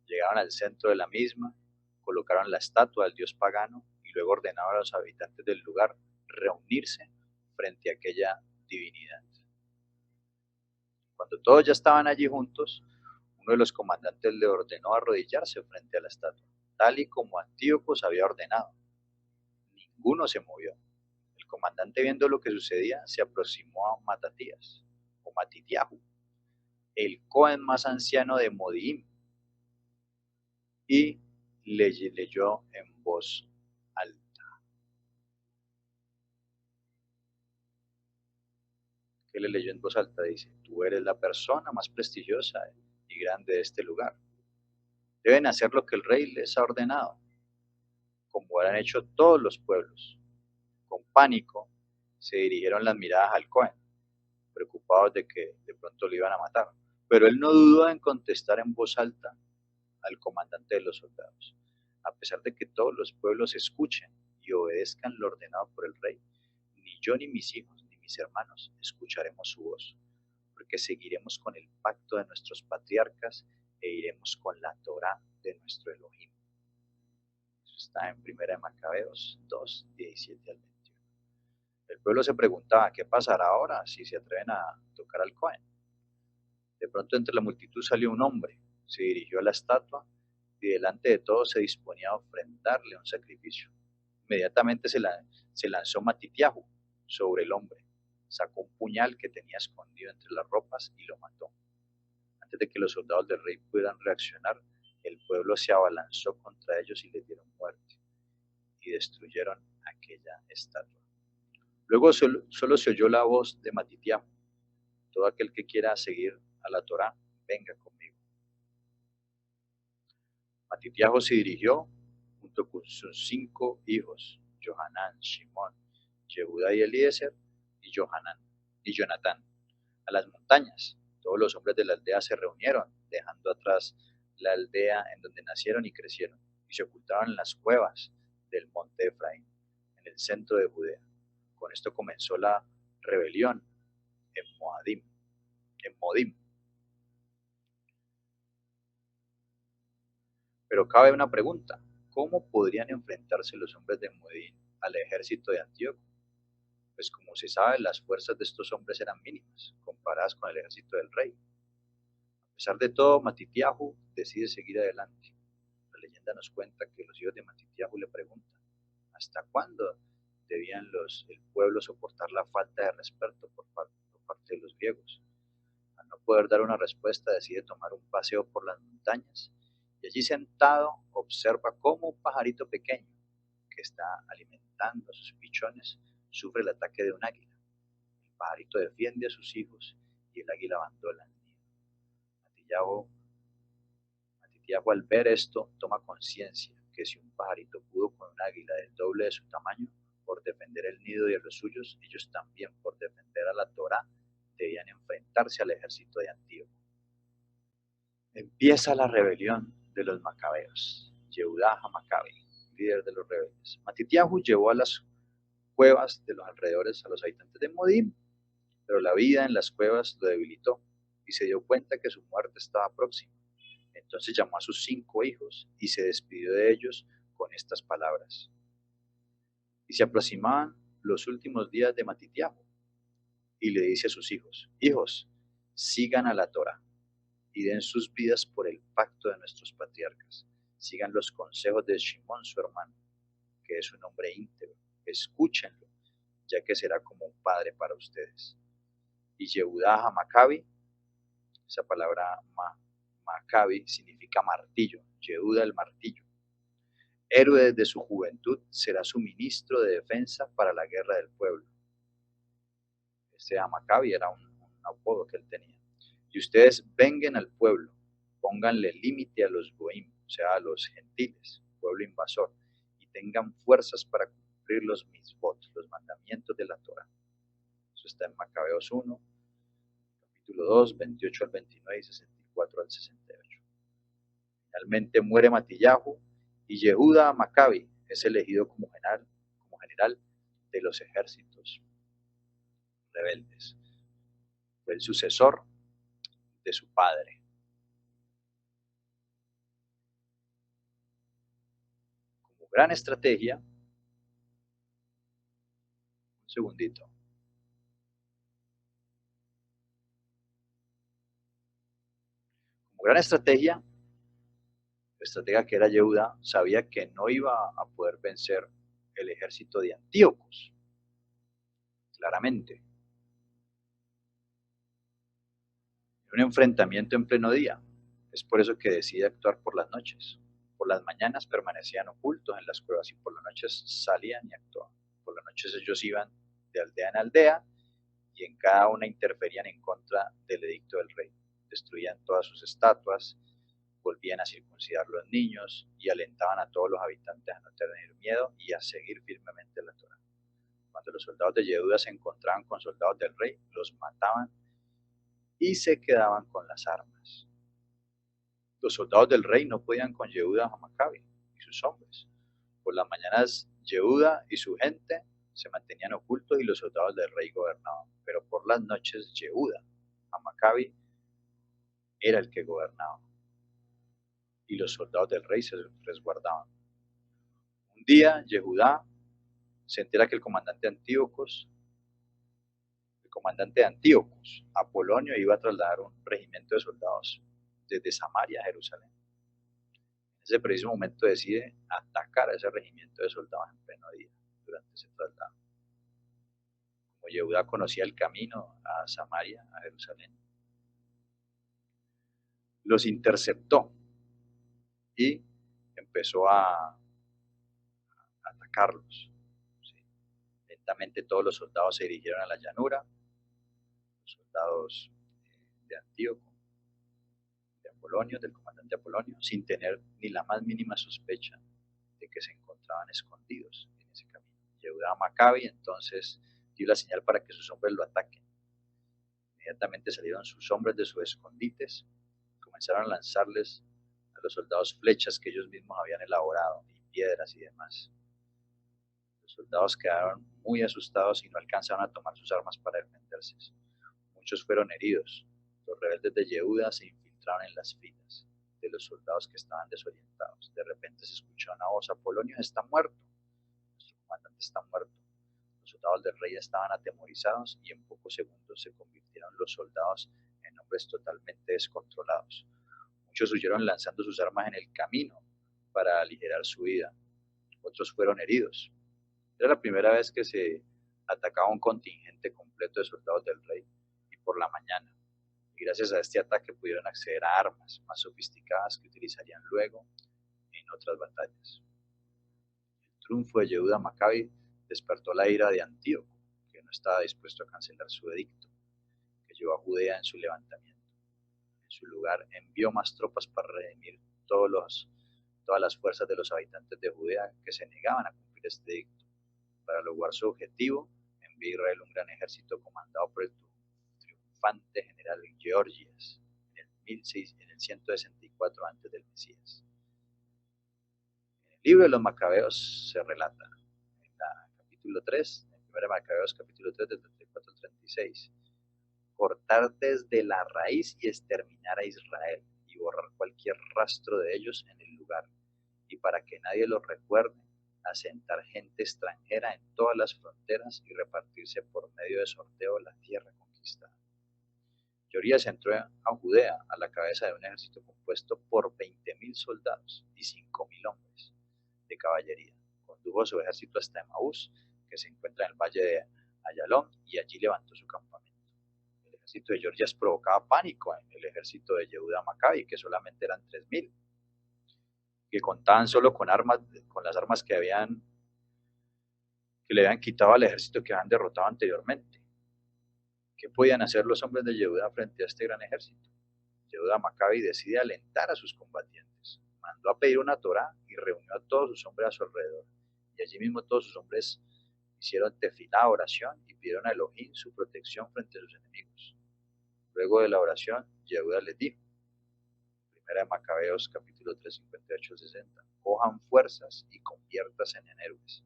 Llegaron al centro de la misma, colocaron la estatua del dios pagano y luego ordenaron a los habitantes del lugar reunirse frente a aquella divinidad. Cuando todos ya estaban allí juntos, uno de los comandantes le ordenó arrodillarse frente a la estatua, tal y como Antíoco había ordenado. Ninguno se movió. El comandante, viendo lo que sucedía, se aproximó a Matatías, o Matitiahu, el cohen más anciano de Modiim, y le leyó en voz alta. ¿Qué le leyó en voz alta? Dice: tú eres la persona más prestigiosa y grande de este lugar. Deben hacer lo que el rey les ha ordenado, como han hecho todos los pueblos. Con pánico se dirigieron las miradas al cohen, preocupados de que de pronto lo iban a matar. Pero él no dudó en contestar en voz alta al comandante de los soldados: a pesar de que todos los pueblos escuchen y obedezcan lo ordenado por el rey, ni yo ni mis hijos ni mis hermanos escucharemos su voz, porque seguiremos con el pacto de nuestros patriarcas e iremos con la Torá de nuestro Elohim. Eso está en 1 Macabeos 2, 17 al 21. El pueblo se preguntaba: ¿qué pasará ahora si se atreven a tocar al Cohen? De pronto entre la multitud salió un hombre, se dirigió a la estatua y delante de todos se disponía a ofrendarle un sacrificio. Inmediatamente se lanzó Matitiahu sobre el hombre, sacó un puñal que tenía escondido entre las ropas y lo mató. Antes de que los soldados del rey pudieran reaccionar, el pueblo se abalanzó contra ellos y les dieron muerte y destruyeron aquella estatua. Luego solo se oyó la voz de Matitiahu: todo aquel que quiera seguir a la Torá, venga conmigo. Matitiahu se dirigió junto con sus 5 hijos, Johanán, Shimón, Yehudá y Eliezer, y Jonatán, a las montañas. Todos los hombres de la aldea se reunieron, dejando atrás la aldea en donde nacieron y crecieron, y se ocultaron en las cuevas del monte Efraín, en el centro de Judea. Con esto comenzó la rebelión en Modim. Pero cabe una pregunta: ¿cómo podrían enfrentarse los hombres de Modim al ejército de Antíoco? Pues como se sabe, las fuerzas de estos hombres eran mínimas, comparadas con el ejército del rey. A pesar de todo, Matitiahu decide seguir adelante. La leyenda nos cuenta que los hijos de Matitiahu le preguntan: ¿hasta cuándo debían el pueblo soportar la falta de respeto por parte de los griegos? Al no poder dar una respuesta, decide tomar un paseo por las montañas y allí sentado observa cómo un pajarito pequeño que está alimentando a sus pichones sufre el ataque de un águila. El pajarito defiende a sus hijos y el águila abandona el nido. Matitiahu, al ver esto, toma conciencia que si un pajarito pudo con un águila del doble de su tamaño por defender el nido y a los suyos, ellos también, por defender a la Torá, debían enfrentarse al ejército de Antíoco. Empieza la rebelión de los macabeos. Yehudá Maccabi, líder de los rebeldes. Matitiahu llevó a las cuevas de los alrededores a los habitantes de Modim, pero la vida en las cuevas lo debilitó y se dio cuenta que su muerte estaba próxima. Entonces llamó a sus 5 hijos y se despidió de ellos con estas palabras: y se aproximaban los últimos días de Matitiahu, y le dice a sus hijos: hijos, sigan a la Torá y den sus vidas por el pacto de nuestros patriarcas. Sigan los consejos de Shimón, su hermano, que es un hombre íntegro. Escúchenlo, ya que será como un padre para ustedes. Y Yehudá Maccabi, esa palabra Maccabi significa martillo, Yehuda el martillo. Héroe desde su juventud, será su ministro de defensa para la guerra del pueblo. Este Maccabi era un apodo que él tenía. Y ustedes vengan al pueblo, pónganle límite a los goim, o sea, a los gentiles, pueblo invasor, y tengan fuerzas para cumplir los mitzvot, los mandamientos de la Torah. Eso está en Macabeos 1, capítulo 2, 28 al 29 y 64 al 68. Finalmente muere Matitiahu y Yehudá Maccabi es elegido como general de los ejércitos rebeldes. Fue el sucesor de su padre. Como gran estrategia, un segundito. Como gran estrategia, el estratega que era Yehuda sabía que no iba a poder vencer el ejército de Antíocos, claramente. Un enfrentamiento en pleno día. Es por eso que decide actuar por las noches. Por las mañanas permanecían ocultos en las cuevas y por las noches salían y actuaban. Por las noches ellos iban de aldea en aldea y en cada una interferían en contra del edicto del rey. Destruían todas sus estatuas, volvían a circuncidar los niños y alentaban a todos los habitantes a no tener miedo y a seguir firmemente la Torá. Cuando los soldados de Yehuda se encontraban con soldados del rey, los mataban y se quedaban con las armas. Los soldados del rey no podían con Yehudá Maccabi y sus hombres. Por las mañanas Yehudá y su gente se mantenían ocultos y los soldados del rey gobernaban, pero por las noches Yehudá Maccabi era el que gobernaba y los soldados del rey se resguardaban. Un día Yehudá se entera que el comandante de Antíocos, Apolonio, iba a trasladar un regimiento de soldados desde Samaria a Jerusalén. En ese preciso momento decide atacar a ese regimiento de soldados en pleno día durante ese traslado. Como Yehudá conocía el camino a Samaria, a Jerusalén, los interceptó y empezó a atacarlos. ¿Sí? Lentamente todos los soldados se dirigieron a la llanura, los soldados de Antíoco, de Apolonio, del comandante Apolonio, sin tener ni la más mínima sospecha de que se encontraban escondidos en ese camino. Yehudá Maccabi entonces dio la señal para que sus hombres lo ataquen. Inmediatamente salieron sus hombres de sus escondites, comenzaron a lanzarles a los soldados flechas que ellos mismos habían elaborado, y piedras y demás. Los soldados quedaron muy asustados y no alcanzaron a tomar sus armas para defenderse. Muchos fueron heridos. Los rebeldes de Yehuda se infiltraron en las filas de los soldados que estaban desorientados. De repente se escuchó una voz: Apolonio está muerto. Nuestro comandante está muerto. Los soldados del rey estaban atemorizados y en pocos segundos se convirtieron los soldados en hombres totalmente descontrolados. Muchos huyeron lanzando sus armas en el camino para aligerar su vida. Otros fueron heridos. Era la primera vez que se atacaba un contingente completo de soldados del rey, y por la mañana. Y gracias a este ataque pudieron acceder a armas más sofisticadas que utilizarían luego en otras batallas. El triunfo de Yehuda Maccabi despertó la ira de Antíoco, que no estaba dispuesto a cancelar su edicto, que llevó a Judea en su levantamiento. En su lugar envió más tropas para redimir todas las fuerzas de los habitantes de Judea que se negaban a cumplir este edicto. Para lograr su objetivo, envió a Israel un gran ejército comandado por el triunfante general Georgias en el 164 antes del Mesías. En el libro de los Macabeos se relata, en la capítulo 3, en 1 Macabeos capítulo 3, del 34 al 36, cortar desde la raíz y exterminar a Israel y borrar cualquier rastro de ellos en el lugar, y para que nadie los recuerde, asentar gente extranjera en todas las fronteras y repartirse por medio de sorteo la tierra conquistada. Georgias entró a Judea a la cabeza de un ejército compuesto por 20.000 soldados y 5.000 hombres de caballería. Condujo su ejército hasta Emaús, que se encuentra en el valle de Ayalón, y allí levantó su campamento. El ejército de Georgias provocaba pánico en el ejército de Yehuda Maccabi, que solamente eran 3.000, que contaban solo con las armas que le habían quitado al ejército que habían derrotado anteriormente. ¿Qué podían hacer los hombres de Yehuda frente a este gran ejército? Yehuda Maccabi decide alentar a sus combatientes. Mandó a pedir una Torá y reunió a todos sus hombres a su alrededor. Y allí mismo todos sus hombres hicieron tefilá, oración, y pidieron a Elohim su protección frente a sus enemigos. Luego de la oración, Yehuda les dijo, Primera de Macabeos capítulo 3, 58 al 60, cojan fuerzas y conviértanse en héroes,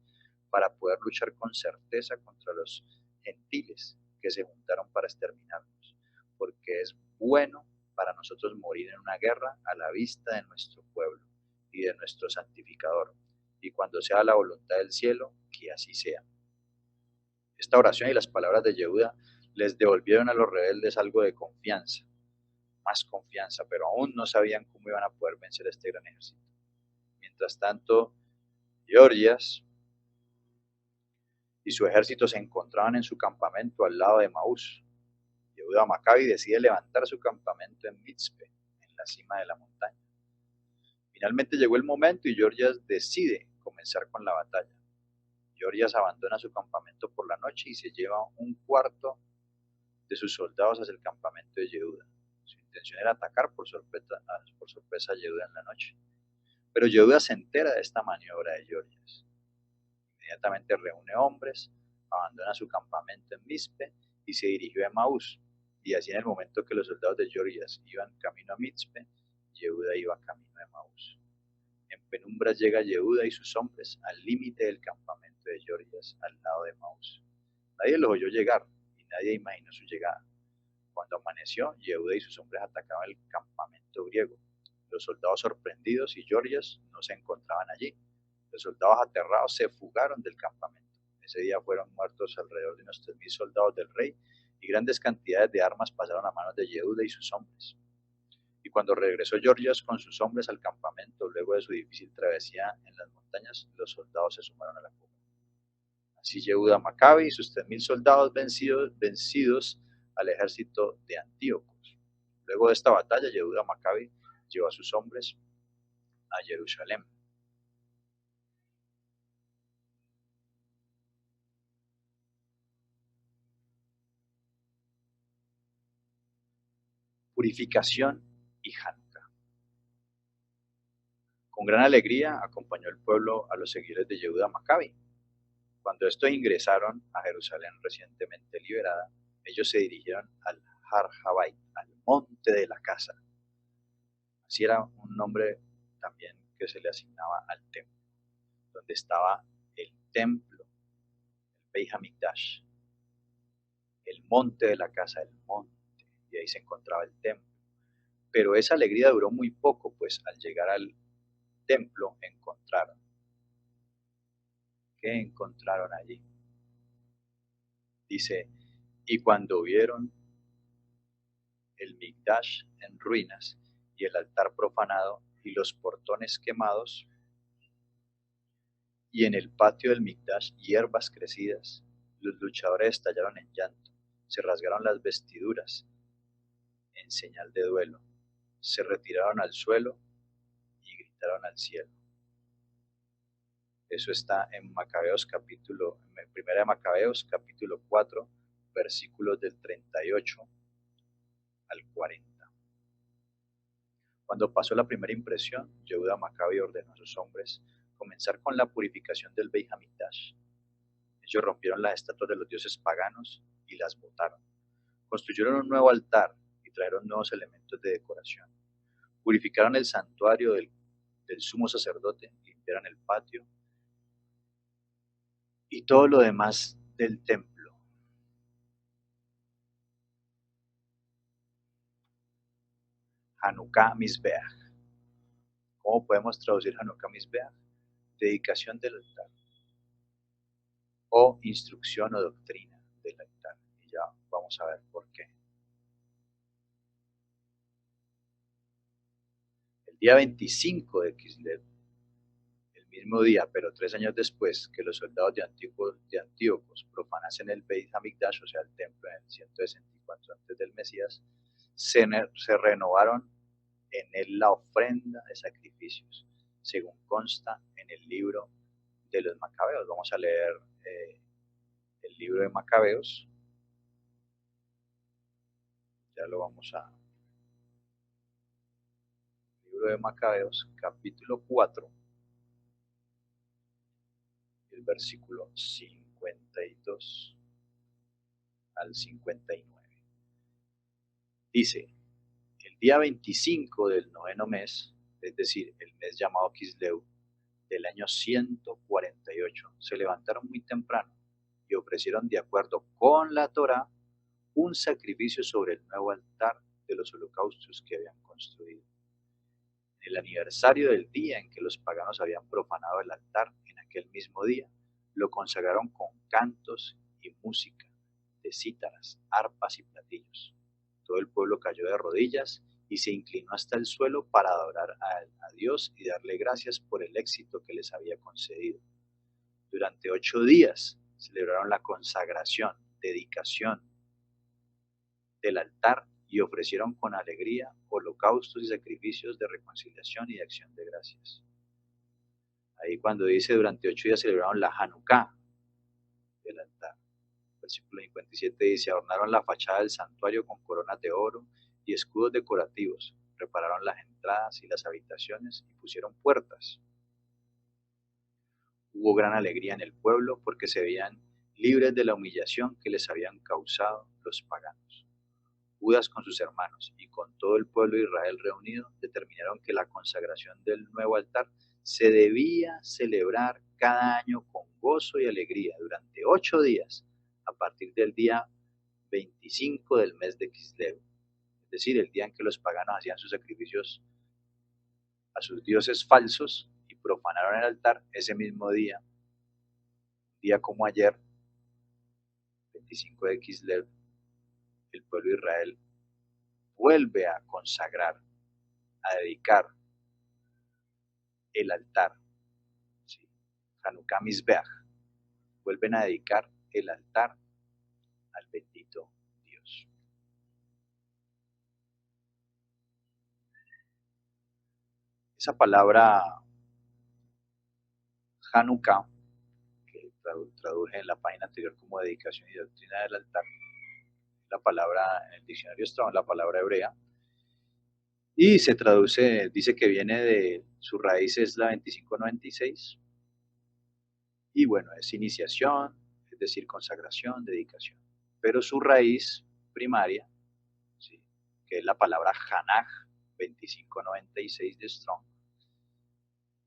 para poder luchar con certeza contra los gentiles que se juntaron para exterminarnos, porque es bueno para nosotros morir en una guerra a la vista de nuestro pueblo y de nuestro santificador, y cuando sea la voluntad del cielo, que así sea. Esta oración y las palabras de Yehuda les devolvieron a los rebeldes algo de confianza, más confianza, pero aún no sabían cómo iban a poder vencer a este gran ejército. Mientras tanto, Georgias y su ejército se encontraban en su campamento al lado de Emaús. Yehuda Maccabi decide levantar su campamento en Mitzpe, en la cima de la montaña. Finalmente llegó el momento y Georgias decide comenzar con la batalla. Georgias abandona su campamento por la noche y se lleva un cuarto de sus soldados hacia el campamento de Yehuda. Su intención era atacar por sorpresa a Yehuda en la noche. Pero Yehuda se entera de esta maniobra de Georgias. Inmediatamente reúne hombres, abandona su campamento en Mizpe y se dirigió a Emaús. Y así en el momento que los soldados de Georgias iban camino a Mizpe, Yehuda iba camino a Emaús. En penumbras llega Yehuda y sus hombres al límite del campamento de Georgias, al lado de Emaús. Nadie los oyó llegar y nadie imaginó su llegada. Cuando amaneció, Yehuda y sus hombres atacaban el campamento griego. Los soldados sorprendidos y Georgias no se encontraban allí. Los soldados aterrados se fugaron del campamento. Ese día fueron muertos alrededor de unos 3.000 soldados del rey y grandes cantidades de armas pasaron a manos de Yehuda y sus hombres. Y cuando regresó Georgias con sus hombres al campamento, luego de su difícil travesía en las montañas, los soldados se sumaron a la fuga. Así Yehuda Maccabi y sus 3.000 soldados vencidos al ejército de Antíoco. Luego de esta batalla, Yehuda Maccabi llevó a sus hombres a Jerusalén. Purificación y Hanukkah. Con gran alegría acompañó el pueblo a los seguidores de Yehuda Maccabi. Cuando estos ingresaron a Jerusalén recientemente liberada, ellos se dirigieron al Har Habayit, al monte de la casa. Así era un nombre también que se le asignaba al templo, donde estaba el templo Beit Hamikdash, el monte de la casa del monte, y ahí se encontraba el templo. Pero esa alegría duró muy poco, pues al llegar al templo encontraron. ¿Qué encontraron allí? Dice, y cuando vieron el Mikdash en ruinas y el altar profanado y los portones quemados, y en el patio del Mikdash hierbas crecidas, los luchadores estallaron en llanto, se rasgaron las vestiduras en señal de duelo, se retiraron al suelo y gritaron al cielo. Eso está en Macabeos en Primera de Macabeos capítulo 4, versículos del 38 al 40. Cuando pasó la primera impresión, Yehuda Maccabi ordenó a sus hombres comenzar con la purificación del Beit Hamikdash. Ellos rompieron las estatuas de los dioses paganos y las botaron. Construyeron un nuevo altar y trajeron nuevos elementos de decoración. Purificaron el santuario del sumo sacerdote, limpiaron el patio y todo lo demás del templo. Hanukkah Mizbeach. ¿Cómo podemos traducir Hanukkah Mizbeach? Dedicación del altar o instrucción o doctrina del altar. Y ya vamos a ver por qué. El día 25 de Kislev, el mismo día, pero 3 años después que los soldados de Antíocos profanasen el Beit Hamikdash, o sea, el templo en el 164 antes del Mesías, se renovaron en él la ofrenda de sacrificios, según consta en el libro de los Macabeos. Vamos a leer el libro de Macabeos, ya lo vamos a... Libro de Macabeos, capítulo 4, el versículo 52 al 59. Dice, el día 25 del noveno mes, es decir, el mes llamado Kisleu, del año 148, se levantaron muy temprano y ofrecieron de acuerdo con la Torá un sacrificio sobre el nuevo altar de los holocaustos que habían construido. En el aniversario del día en que los paganos habían profanado el altar, en aquel mismo día, lo consagraron con cantos y música de cítaras, arpas y platillos. Todo el pueblo cayó de rodillas y se inclinó hasta el suelo para adorar a Dios y darle gracias por el éxito que les había concedido. Durante 8 días celebraron la consagración, dedicación del altar y ofrecieron con alegría holocaustos y sacrificios de reconciliación y de acción de gracias. Ahí cuando dice durante 8 días celebraron la Hanukkah del altar. Versículo 57 dice, adornaron la fachada del santuario con coronas de oro y escudos decorativos, repararon las entradas y las habitaciones y pusieron puertas. Hubo gran alegría en el pueblo porque se veían libres de la humillación que les habían causado los paganos. Judas con sus hermanos y con todo el pueblo de Israel reunido determinaron que la consagración del nuevo altar se debía celebrar cada año con gozo y alegría durante 8 días a partir del día 25 del mes de Kislev, es decir, el día en que los paganos hacían sus sacrificios a sus dioses falsos y profanaron el altar. Ese mismo día, día como ayer, 25 de Kislev, el pueblo de Israel vuelve a consagrar, a dedicar el altar, ¿sí? Hanukkah Mizbeach, vuelven a dedicar el altar al bendito Dios. Esa palabra Hanukkah, que traduje en la página anterior como dedicación y doctrina del altar, la palabra en el diccionario Strong, la palabra hebrea, y se traduce, dice que viene de, su raíz es la 2596, y bueno, es iniciación, es decir, consagración, dedicación, pero su raíz primaria, ¿sí?, que es la palabra Hanaj, 2596 de Strong,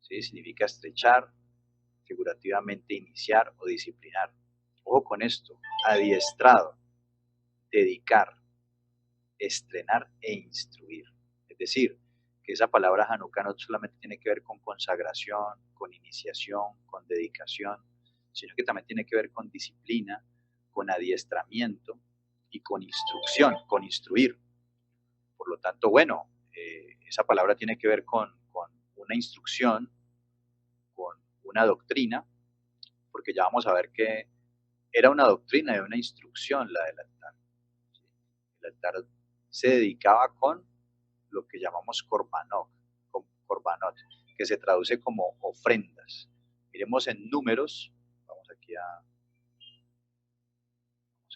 ¿sí?, significa estrechar, figurativamente iniciar o disciplinar. Ojo con esto, adiestrado, dedicar, estrenar e instruir. Es decir, que esa palabra Hanukkah no solamente tiene que ver con consagración, con iniciación, con dedicación, sino que también tiene que ver con disciplina, con adiestramiento y con instrucción, con instruir. Por lo tanto, bueno, esa palabra tiene que ver con una instrucción, con una doctrina, porque ya vamos a ver que era una doctrina y una instrucción la del altar. ¿Sí? El altar se dedicaba con lo que llamamos korbanot, que se traduce como ofrendas. Miremos en números, vamos aquí vamos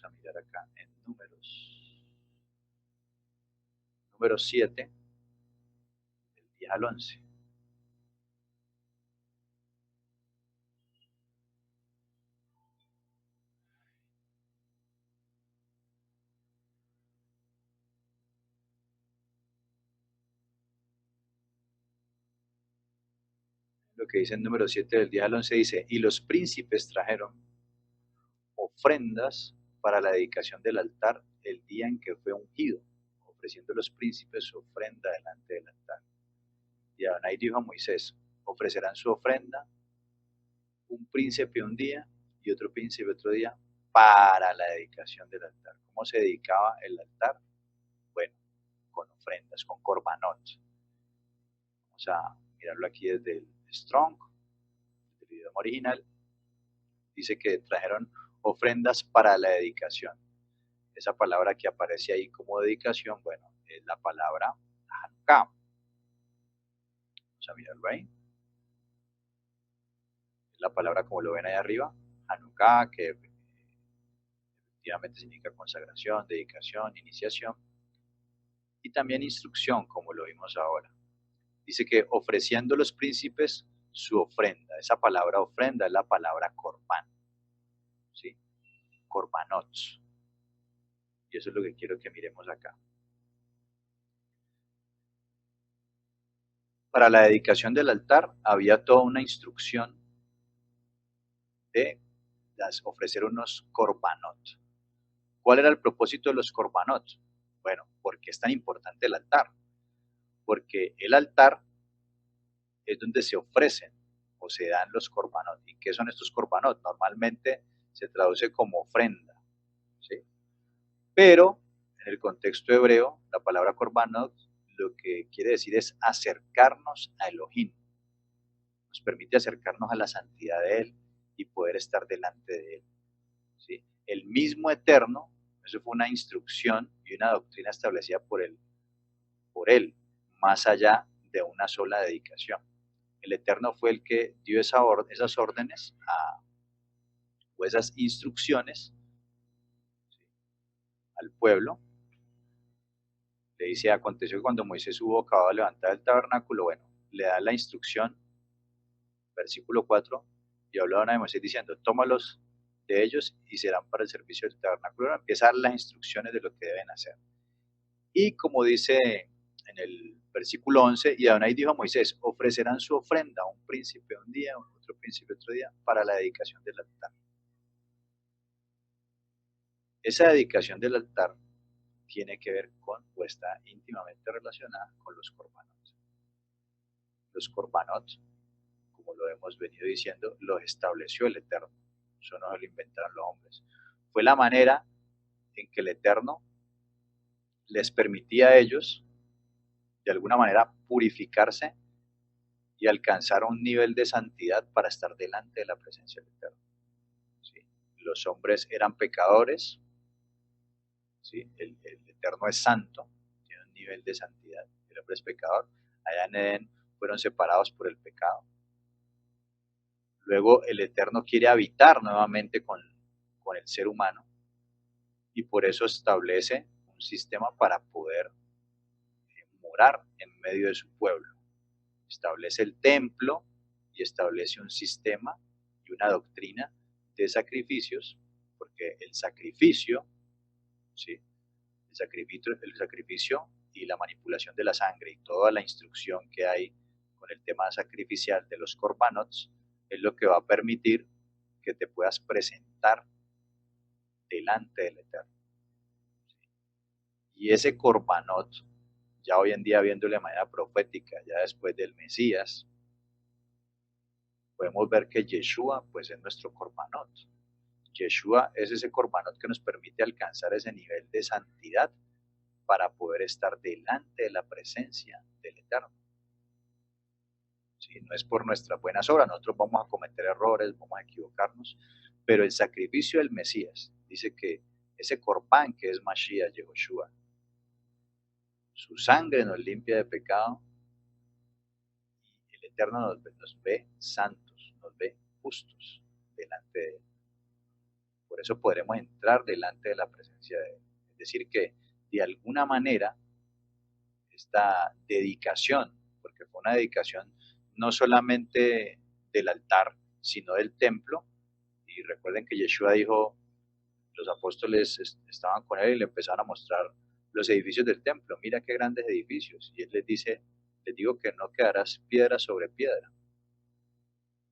a mirar acá en números 7, del 10 al 11. Lo que dice en número 7 del 10 al 11 dice, y los príncipes trajeron ofrendas para la dedicación del altar el día en que fue ungido, ofreciendo los príncipes su ofrenda delante del altar. Y Adonai dijo a Moisés, ofrecerán su ofrenda un príncipe un día y otro príncipe otro día para la dedicación del altar. ¿Cómo se dedicaba el altar? Bueno, con ofrendas, con korbanot. Vamos a mirarlo aquí desde el Strong, del idioma original. Dice que trajeron ofrendas para la dedicación. Esa palabra que aparece ahí como dedicación, bueno, es la palabra Hanukkah. Vamos a mirarlo ahí. Es la palabra como lo ven ahí arriba, Hanukkah, que efectivamente significa consagración, dedicación, iniciación, y también instrucción, como lo vimos ahora. Dice que ofreciendo los príncipes su ofrenda. Esa palabra ofrenda es la palabra korban, ¿sí? Korbanot. Y eso es lo que quiero que miremos acá. Para la dedicación del altar había toda una instrucción de ofrecer unos korbanot. ¿Cuál era el propósito de los korbanot? Bueno, ¿por qué es tan importante el altar? Porque el altar es donde se ofrecen o se dan los korbanot. ¿Y qué son estos korbanot? Normalmente se traduce como ofrenda, ¿sí? Pero en el contexto hebreo, la palabra korbanot lo que quiere decir es acercarnos a Elohim. Nos permite acercarnos a la santidad de Él y poder estar delante de Él, ¿sí? El mismo Eterno, eso fue una instrucción y una doctrina establecida por él, más allá de una sola dedicación. El Eterno fue el que dio esas órdenes o esas instrucciones, ¿sí?, al pueblo. Le dice, aconteció que cuando Moisés hubo acabado de levantar el tabernáculo, bueno, le da la instrucción, versículo 4, y hablaron a Moisés diciendo, tómalos de ellos y serán para el servicio del tabernáculo. Empieza a dar las instrucciones de lo que deben hacer. Y como dice en el versículo 11, y Adonai dijo a Moisés, ofrecerán su ofrenda, un príncipe un día, otro príncipe otro día, para la dedicación del altar. Esa dedicación del altar tiene que ver con, o está íntimamente relacionada con los korbanot. Los korbanot, como lo hemos venido diciendo, los estableció el Eterno. Eso no lo inventaron los hombres. Fue la manera en que el Eterno les permitía a ellos, de alguna manera, purificarse y alcanzar un nivel de santidad para estar delante de la presencia del Eterno. ¿Sí? Los hombres eran pecadores, ¿sí? El Eterno es santo, tiene un nivel de santidad, el hombre es pecador. Allá en Edén fueron separados por el pecado. Luego el Eterno quiere habitar nuevamente con el ser humano y por eso establece un sistema para poder morar en medio de su pueblo. Establece el templo y establece un sistema y una doctrina de sacrificios, porque el sacrificio, ¿sí?, el sacrificio y la manipulación de la sangre y toda la instrucción que hay con el tema sacrificial de los corbanots es lo que va a permitir que te puedas presentar delante del Eterno. Y ese Corbanot, ya hoy en día viéndolo de manera profética, ya después del Mesías, podemos ver que Yeshua pues es nuestro Corbanot. Yeshua es ese Corbanot que nos permite alcanzar ese nivel de santidad para poder estar delante de la presencia del Eterno. ¿Sí? No es por nuestras buenas obras, nosotros vamos a cometer errores, vamos a equivocarnos, pero el sacrificio del Mesías dice que ese Corbán que es Mashiach, Yehoshua, su sangre nos limpia de pecado y el Eterno nos ve santos, nos ve justos delante de él. Por eso podremos entrar delante de la presencia de él. Es decir, que de alguna manera esta dedicación, porque fue una dedicación no solamente del altar, sino del templo. Y recuerden que Yeshua dijo, los apóstoles estaban con él y le empezaron a mostrar los edificios del templo. Mira qué grandes edificios. Y él les dice, les digo que no quedarás piedra sobre piedra.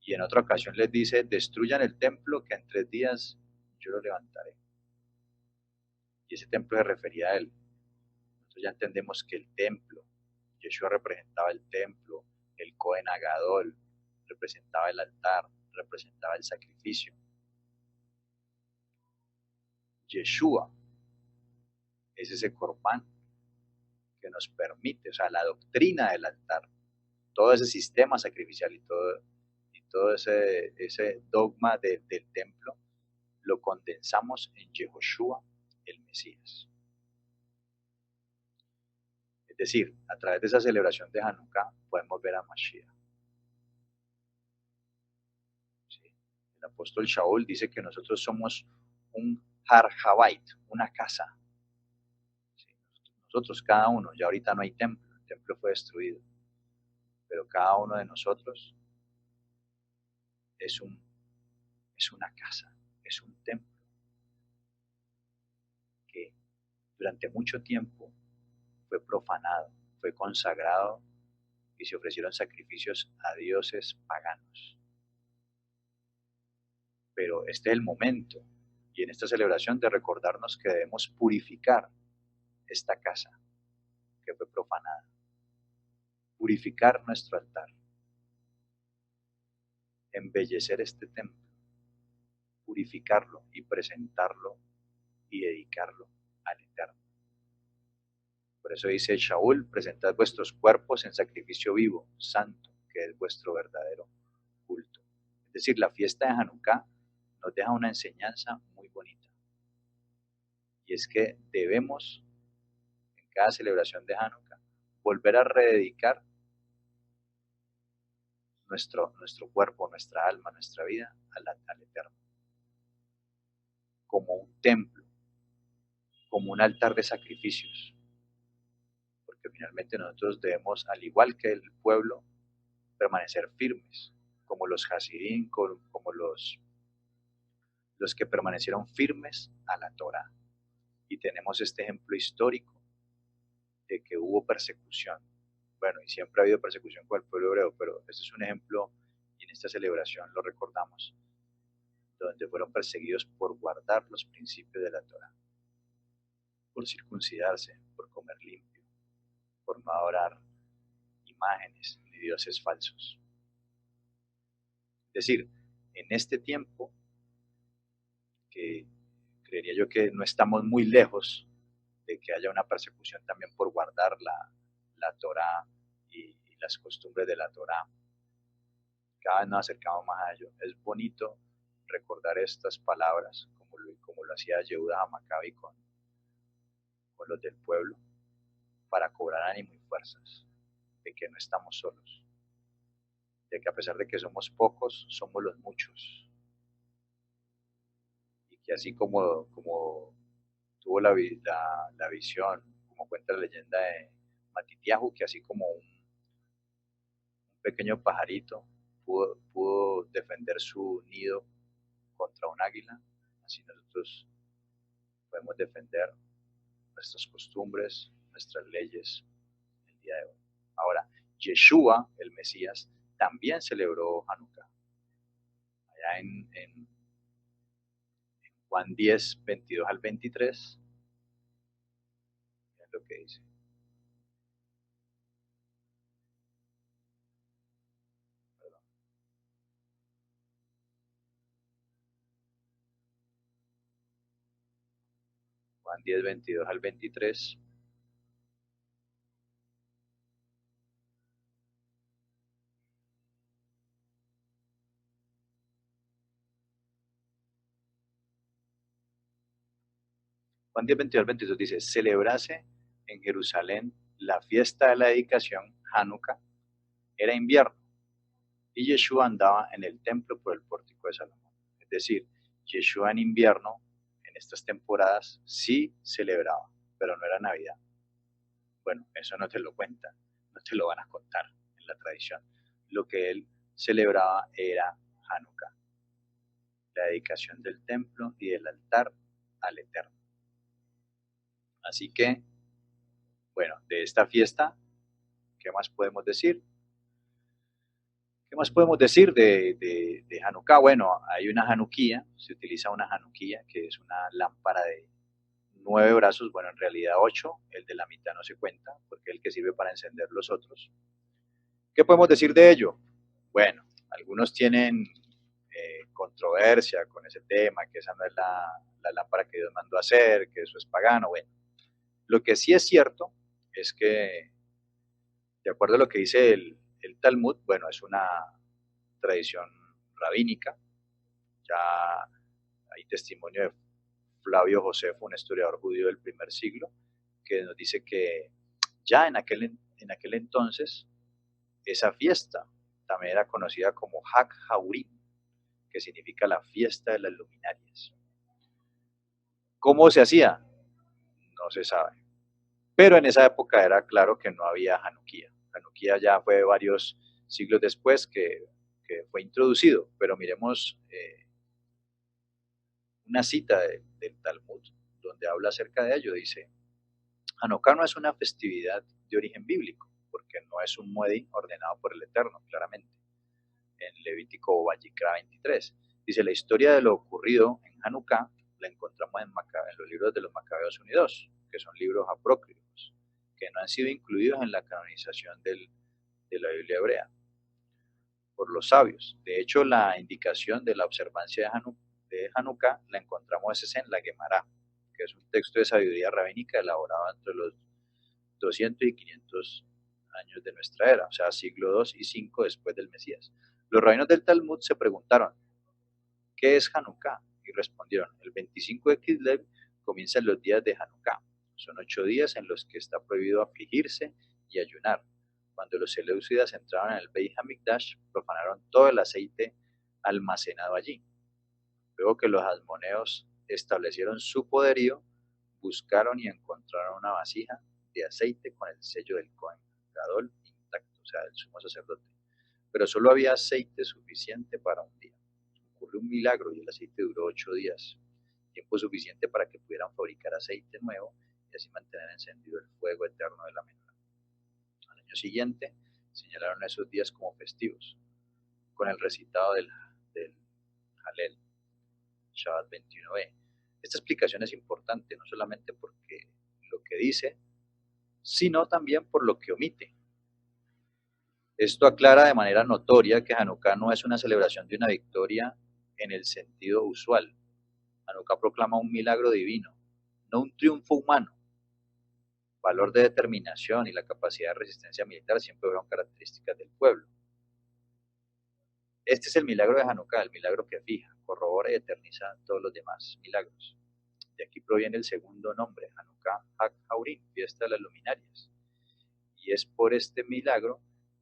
Y en otra ocasión les dice, destruyan el templo que en 3 días yo lo levantaré. Y ese templo se refería a él. Nosotros ya entendemos que el templo, Yeshua representaba el templo, el Cohen Agadol representaba el altar, representaba el sacrificio. Yeshua es ese Corbán que nos permite, o sea, la doctrina del altar, todo ese sistema sacrificial y todo ese dogma del templo, lo condensamos en Yehoshua, el Mesías. Es decir, a través de esa celebración de Hanukkah podemos ver a Mashiach. ¿Sí? El apóstol Shaul dice que nosotros somos un Har Habait, una casa. ¿Sí? Nosotros, cada uno, ya ahorita no hay templo, el templo fue destruido, pero cada uno de nosotros es una casa, es un templo que durante mucho tiempo fue profanado, fue consagrado y se ofrecieron sacrificios a dioses paganos. Pero este es el momento y en esta celebración de recordarnos que debemos purificar esta casa que fue profanada, purificar nuestro altar, embellecer este templo, purificarlo y presentarlo y dedicarlo al Eterno. Por eso dice Shaul, presentad vuestros cuerpos en sacrificio vivo, santo, que es vuestro verdadero culto. Es decir, la fiesta de Hanukkah nos deja una enseñanza muy bonita. Y es que debemos, en cada celebración de Hanukkah, volver a rededicar nuestro cuerpo, nuestra alma, nuestra vida al Eterno. Como un templo, como un altar de sacrificios. Porque finalmente nosotros debemos, al igual que el pueblo, permanecer firmes, como los Hasidim, como los que permanecieron firmes a la Torá. Y tenemos este ejemplo histórico de que hubo persecución. Bueno, y siempre ha habido persecución con el pueblo hebreo, pero este es un ejemplo, y en esta celebración lo recordamos, donde fueron perseguidos por guardar los principios de la Torá, por circuncidarse, por comer limpio, por no adorar imágenes ni dioses falsos. Es decir, en este tiempo, que creería yo que no estamos muy lejos de que haya una persecución también por guardar la Torá y las costumbres de la Torá. Cada vez nos acercamos más a ello. Es bonito recordar estas palabras, como lo hacía Yehuda Maccabi con los del pueblo, para cobrar ánimo y fuerzas de que no estamos solos, de que a pesar de que somos pocos, somos los muchos, y que así como tuvo la visión, como cuenta la leyenda de Matitiahu, que así como un pequeño pajarito pudo defender su nido contra un águila, así nosotros podemos defender nuestras costumbres, nuestras leyes el día de hoy. Ahora, Yeshua, el Mesías, también celebró Hanukkah. Allá en Juan 10, 22 al 23, es lo que dice. Juan 10, 22 al 23. Juan 10, 22 al 22 dice, celebrase en Jerusalén la fiesta de la dedicación, Hanukkah, era invierno, y Yeshua andaba en el templo por el pórtico de Salomón. Es decir, Yeshua en invierno, en estas temporadas, sí celebraba, pero no era Navidad. Bueno, eso no te lo cuentan, no te lo van a contar en la tradición. Lo que él celebraba era Hanukkah, la dedicación del templo y del altar al Eterno. Así que, bueno, de esta fiesta, ¿qué más podemos decir? ¿Qué más podemos decir de Hanukkah? Bueno, hay una Hanukkía, se utiliza una Hanukkía, que es una lámpara de 9 brazos, bueno, en realidad 8, el de la mitad no se cuenta, porque es el que sirve para encender los otros. ¿Qué podemos decir de ello? Bueno, algunos tienen controversia con ese tema, que esa no es la lámpara que Dios mandó a hacer, que eso es pagano. Bueno, lo que sí es cierto es que, de acuerdo a lo que dice el Talmud, bueno, es una tradición rabínica, ya hay testimonio de Flavio Josefo, un historiador judío del primer siglo, que nos dice que ya en aquel entonces esa fiesta también era conocida como Hag Haurim, que significa la fiesta de las luminarias. ¿Cómo se hacía? No se sabe. Pero en esa época era claro que no había Hanukkah. Hanukkah ya fue varios siglos después que fue introducido, pero miremos una cita del Talmud donde habla acerca de ello. Dice, Hanukkah no es una festividad de origen bíblico, porque no es un muedi ordenado por el Eterno, claramente. En Levítico Vallicra 23. Dice, la historia de lo ocurrido en Hanukkah la encontramos en los libros de los Macabeos Unidos, que son libros apócrifos, que no han sido incluidos en la canonización de la Biblia hebrea por los sabios. De hecho, la indicación de la observancia de Hanukkah la encontramos en la Gemara, que es un texto de sabiduría rabínica elaborado entre los 200 y 500 años de nuestra era, o sea, siglo II y V después del Mesías. Los rabinos del Talmud se preguntaron, ¿qué es Hanukkah? Y respondieron, el 25 de Kislev comienzan los días de Hanukkah. Son 8 días en los que está prohibido afligirse y ayunar. Cuando los seleucidas entraron en el Beit HaMikdash, profanaron todo el aceite almacenado allí. Luego que los asmoneos establecieron su poderío, buscaron y encontraron una vasija de aceite con el sello del Cohen Gadol intacto, o sea, del sumo sacerdote. Pero solo había aceite suficiente para un día. Ocurrió un milagro y el aceite duró 8 días, tiempo suficiente para que pudieran fabricar aceite nuevo y así mantener encendido el fuego eterno de la menorá. Al año siguiente señalaron esos días como festivos, con el recitado del Halel, Shabbat 21b. Esta explicación es importante, no solamente porque lo que dice, sino también por lo que omite. Esto aclara de manera notoria que Hanukkah no es una celebración de una victoria en el sentido usual. Hanukkah proclama un milagro divino, no un triunfo humano. Valor de determinación y la capacidad de resistencia militar siempre fueron características del pueblo. Este es el milagro de Hanukkah, el milagro que fija, corrobora y eterniza todos los demás milagros. De aquí proviene el segundo nombre, Hanukkah Hag Haurim, fiesta de las luminarias. Y es por este milagro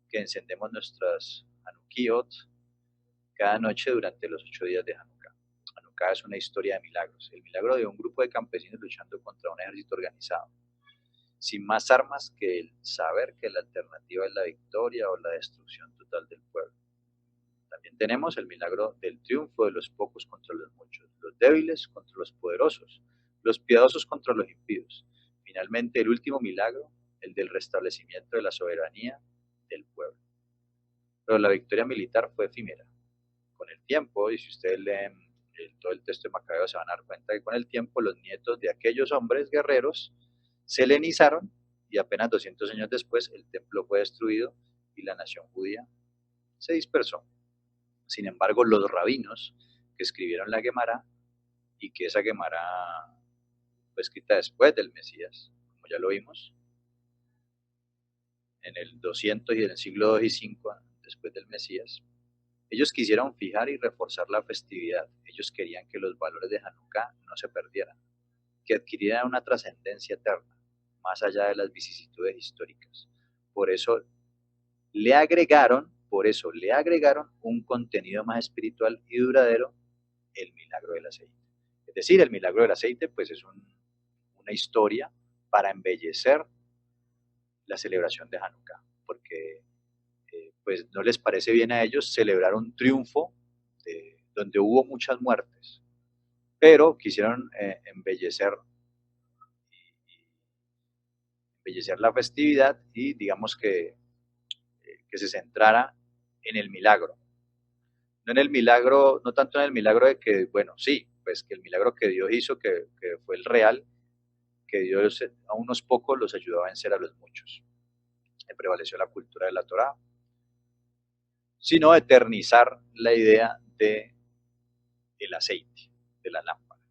que encendemos nuestras Hanukkiot cada noche durante los 8 días de Hanukkah. Hanukkah es una historia de milagros, el milagro de un grupo de campesinos luchando contra un ejército organizado, sin más armas que el saber que la alternativa es la victoria o la destrucción total del pueblo. También tenemos el milagro del triunfo de los pocos contra los muchos, los débiles contra los poderosos, los piadosos contra los impíos. Finalmente, el último milagro, el del restablecimiento de la soberanía del pueblo. Pero la victoria militar fue efímera. Con el tiempo, y si ustedes leen en todo el texto de Macabeo se van a dar cuenta que con el tiempo los nietos de aquellos hombres guerreros se helenizaron y apenas 200 años después el templo fue destruido y la nación judía se dispersó. Sin embargo, los rabinos que escribieron la Gemara y que esa Gemara fue escrita después del Mesías, como ya lo vimos, en el 200 y en el siglo 2 y 5 después del Mesías, ellos quisieron fijar y reforzar la festividad. Ellos querían que los valores de Hanukkah no se perdieran, que adquirieran una trascendencia eterna, más allá de las vicisitudes históricas. Por eso le agregaron un contenido más espiritual y duradero, el milagro del aceite. Es decir, el milagro del aceite pues es una historia para embellecer la celebración de Hanukkah, porque pues no les parece bien a ellos celebrar un triunfo donde hubo muchas muertes, pero quisieron embellecer la festividad y digamos que se centrara en el milagro. No en el milagro, no tanto en el milagro de que, bueno, sí, pues que el milagro que Dios hizo, que fue el real, que Dios a unos pocos los ayudó a vencer a los muchos. Prevaleció la cultura de la Torá, sino eternizar la idea del aceite, de la lámpara.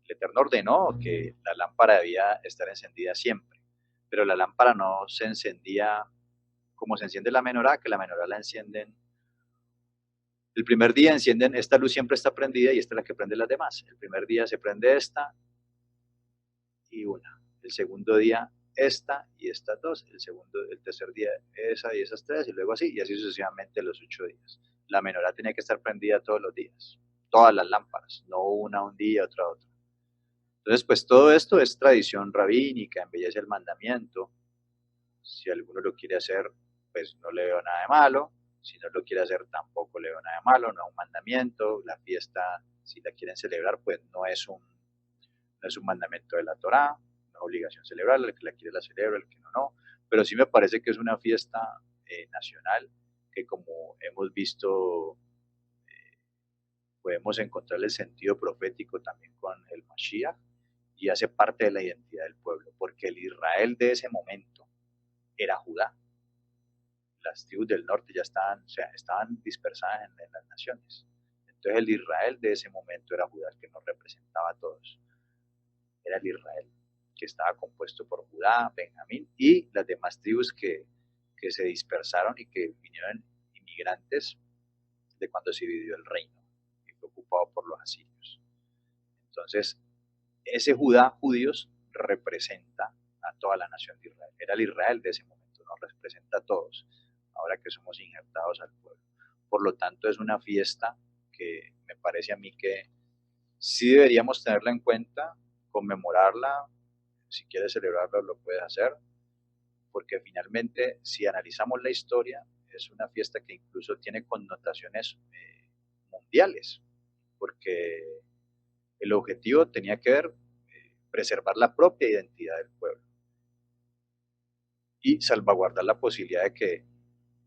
El Eterno ordenó que la lámpara debía estar encendida siempre, pero la lámpara no se encendía como se enciende la menorá, que la menorá la encienden el primer día, encienden, esta luz siempre está prendida y esta es la que prende las demás. El primer día se prende esta y una. El segundo día esta y estas dos. El tercer día esa y esas tres y luego así y así sucesivamente los 8 días. La menorá tenía que estar prendida todos los días. Todas las lámparas, no una un día, otra otro. Entonces, pues todo esto es tradición rabínica, embellece el mandamiento. Si alguno lo quiere hacer, pues no le veo nada de malo. Si no lo quiere hacer, tampoco le veo nada de malo, no es un mandamiento. La fiesta, si la quieren celebrar, pues no es un mandamiento de la Torá, no es obligación celebrarla, el que la quiere la celebra, el que no, no. Pero sí me parece que es una fiesta nacional que como hemos visto, podemos encontrar el sentido profético también con el Mashiach y hace parte de la identidad del pueblo, porque el Israel de ese momento era Judá. Las tribus del norte ya estaban, o sea, estaban dispersadas en las naciones. Entonces el Israel de ese momento era Judá, el que nos representaba a todos. Era el Israel, que estaba compuesto por Judá, Benjamín y las demás tribus que se dispersaron y que vinieron inmigrantes de cuando se dividió el reino y fue ocupado por los asirios. Entonces, ese Judá, judíos, representa a toda la nación de Israel. Era el Israel de ese momento, nos representa a todos, ahora que somos injertados al pueblo. Por lo tanto, es una fiesta que me parece a mí que sí deberíamos tenerla en cuenta, conmemorarla, si quieres celebrarla lo puedes hacer, porque finalmente si analizamos la historia es una fiesta que incluso tiene connotaciones mundiales, porque el objetivo tenía que ver preservar la propia identidad del pueblo y salvaguardar la posibilidad de que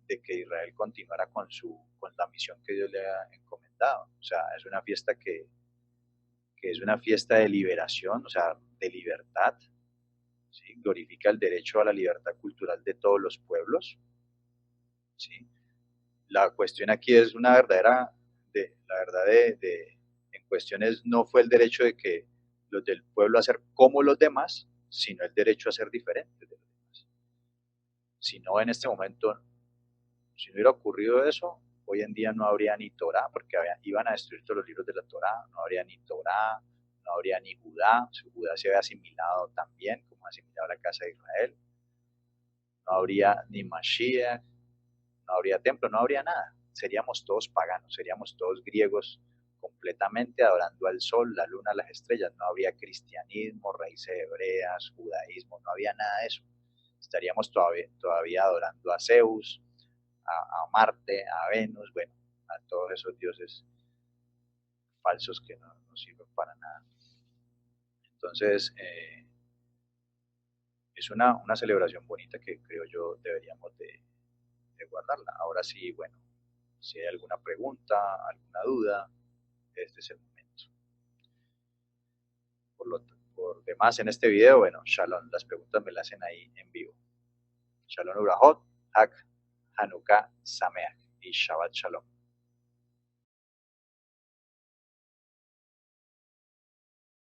Israel continuara con la misión que Dios le ha encomendado. O sea, es una fiesta que es una fiesta de liberación, o sea, de libertad, ¿sí? Glorifica el derecho a la libertad cultural de todos los pueblos, ¿sí? La cuestión aquí es una verdadera, la verdad en cuestiones no fue el derecho de que los del pueblo a ser como los demás, sino el derecho a ser diferentes de los demás. Si no, en este momento, si no hubiera ocurrido eso, hoy en día no habría ni Torah, porque iban a destruir todos los libros de la Torah, no habría ni Torah, no habría ni Judá, Judá se había asimilado también, como asimilado la casa de Israel, no habría ni Mashiach, no habría templo, no habría nada, seríamos todos paganos, seríamos todos griegos completamente adorando al sol, la luna, las estrellas, no habría cristianismo, raíces hebreas, judaísmo, no había nada de eso, estaríamos todavía adorando a Zeus, a Marte, a Venus, bueno, a todos esos dioses falsos que no sirven para nada. Entonces, es una celebración bonita que creo yo deberíamos de guardarla. Ahora sí, bueno, si hay alguna pregunta, alguna duda, este es el momento. por demás en este video, bueno, Shalom, las preguntas me las hacen ahí en vivo. Shalom Ubrahot, Hak, Hanukkah, Sameach y Shabbat Shalom.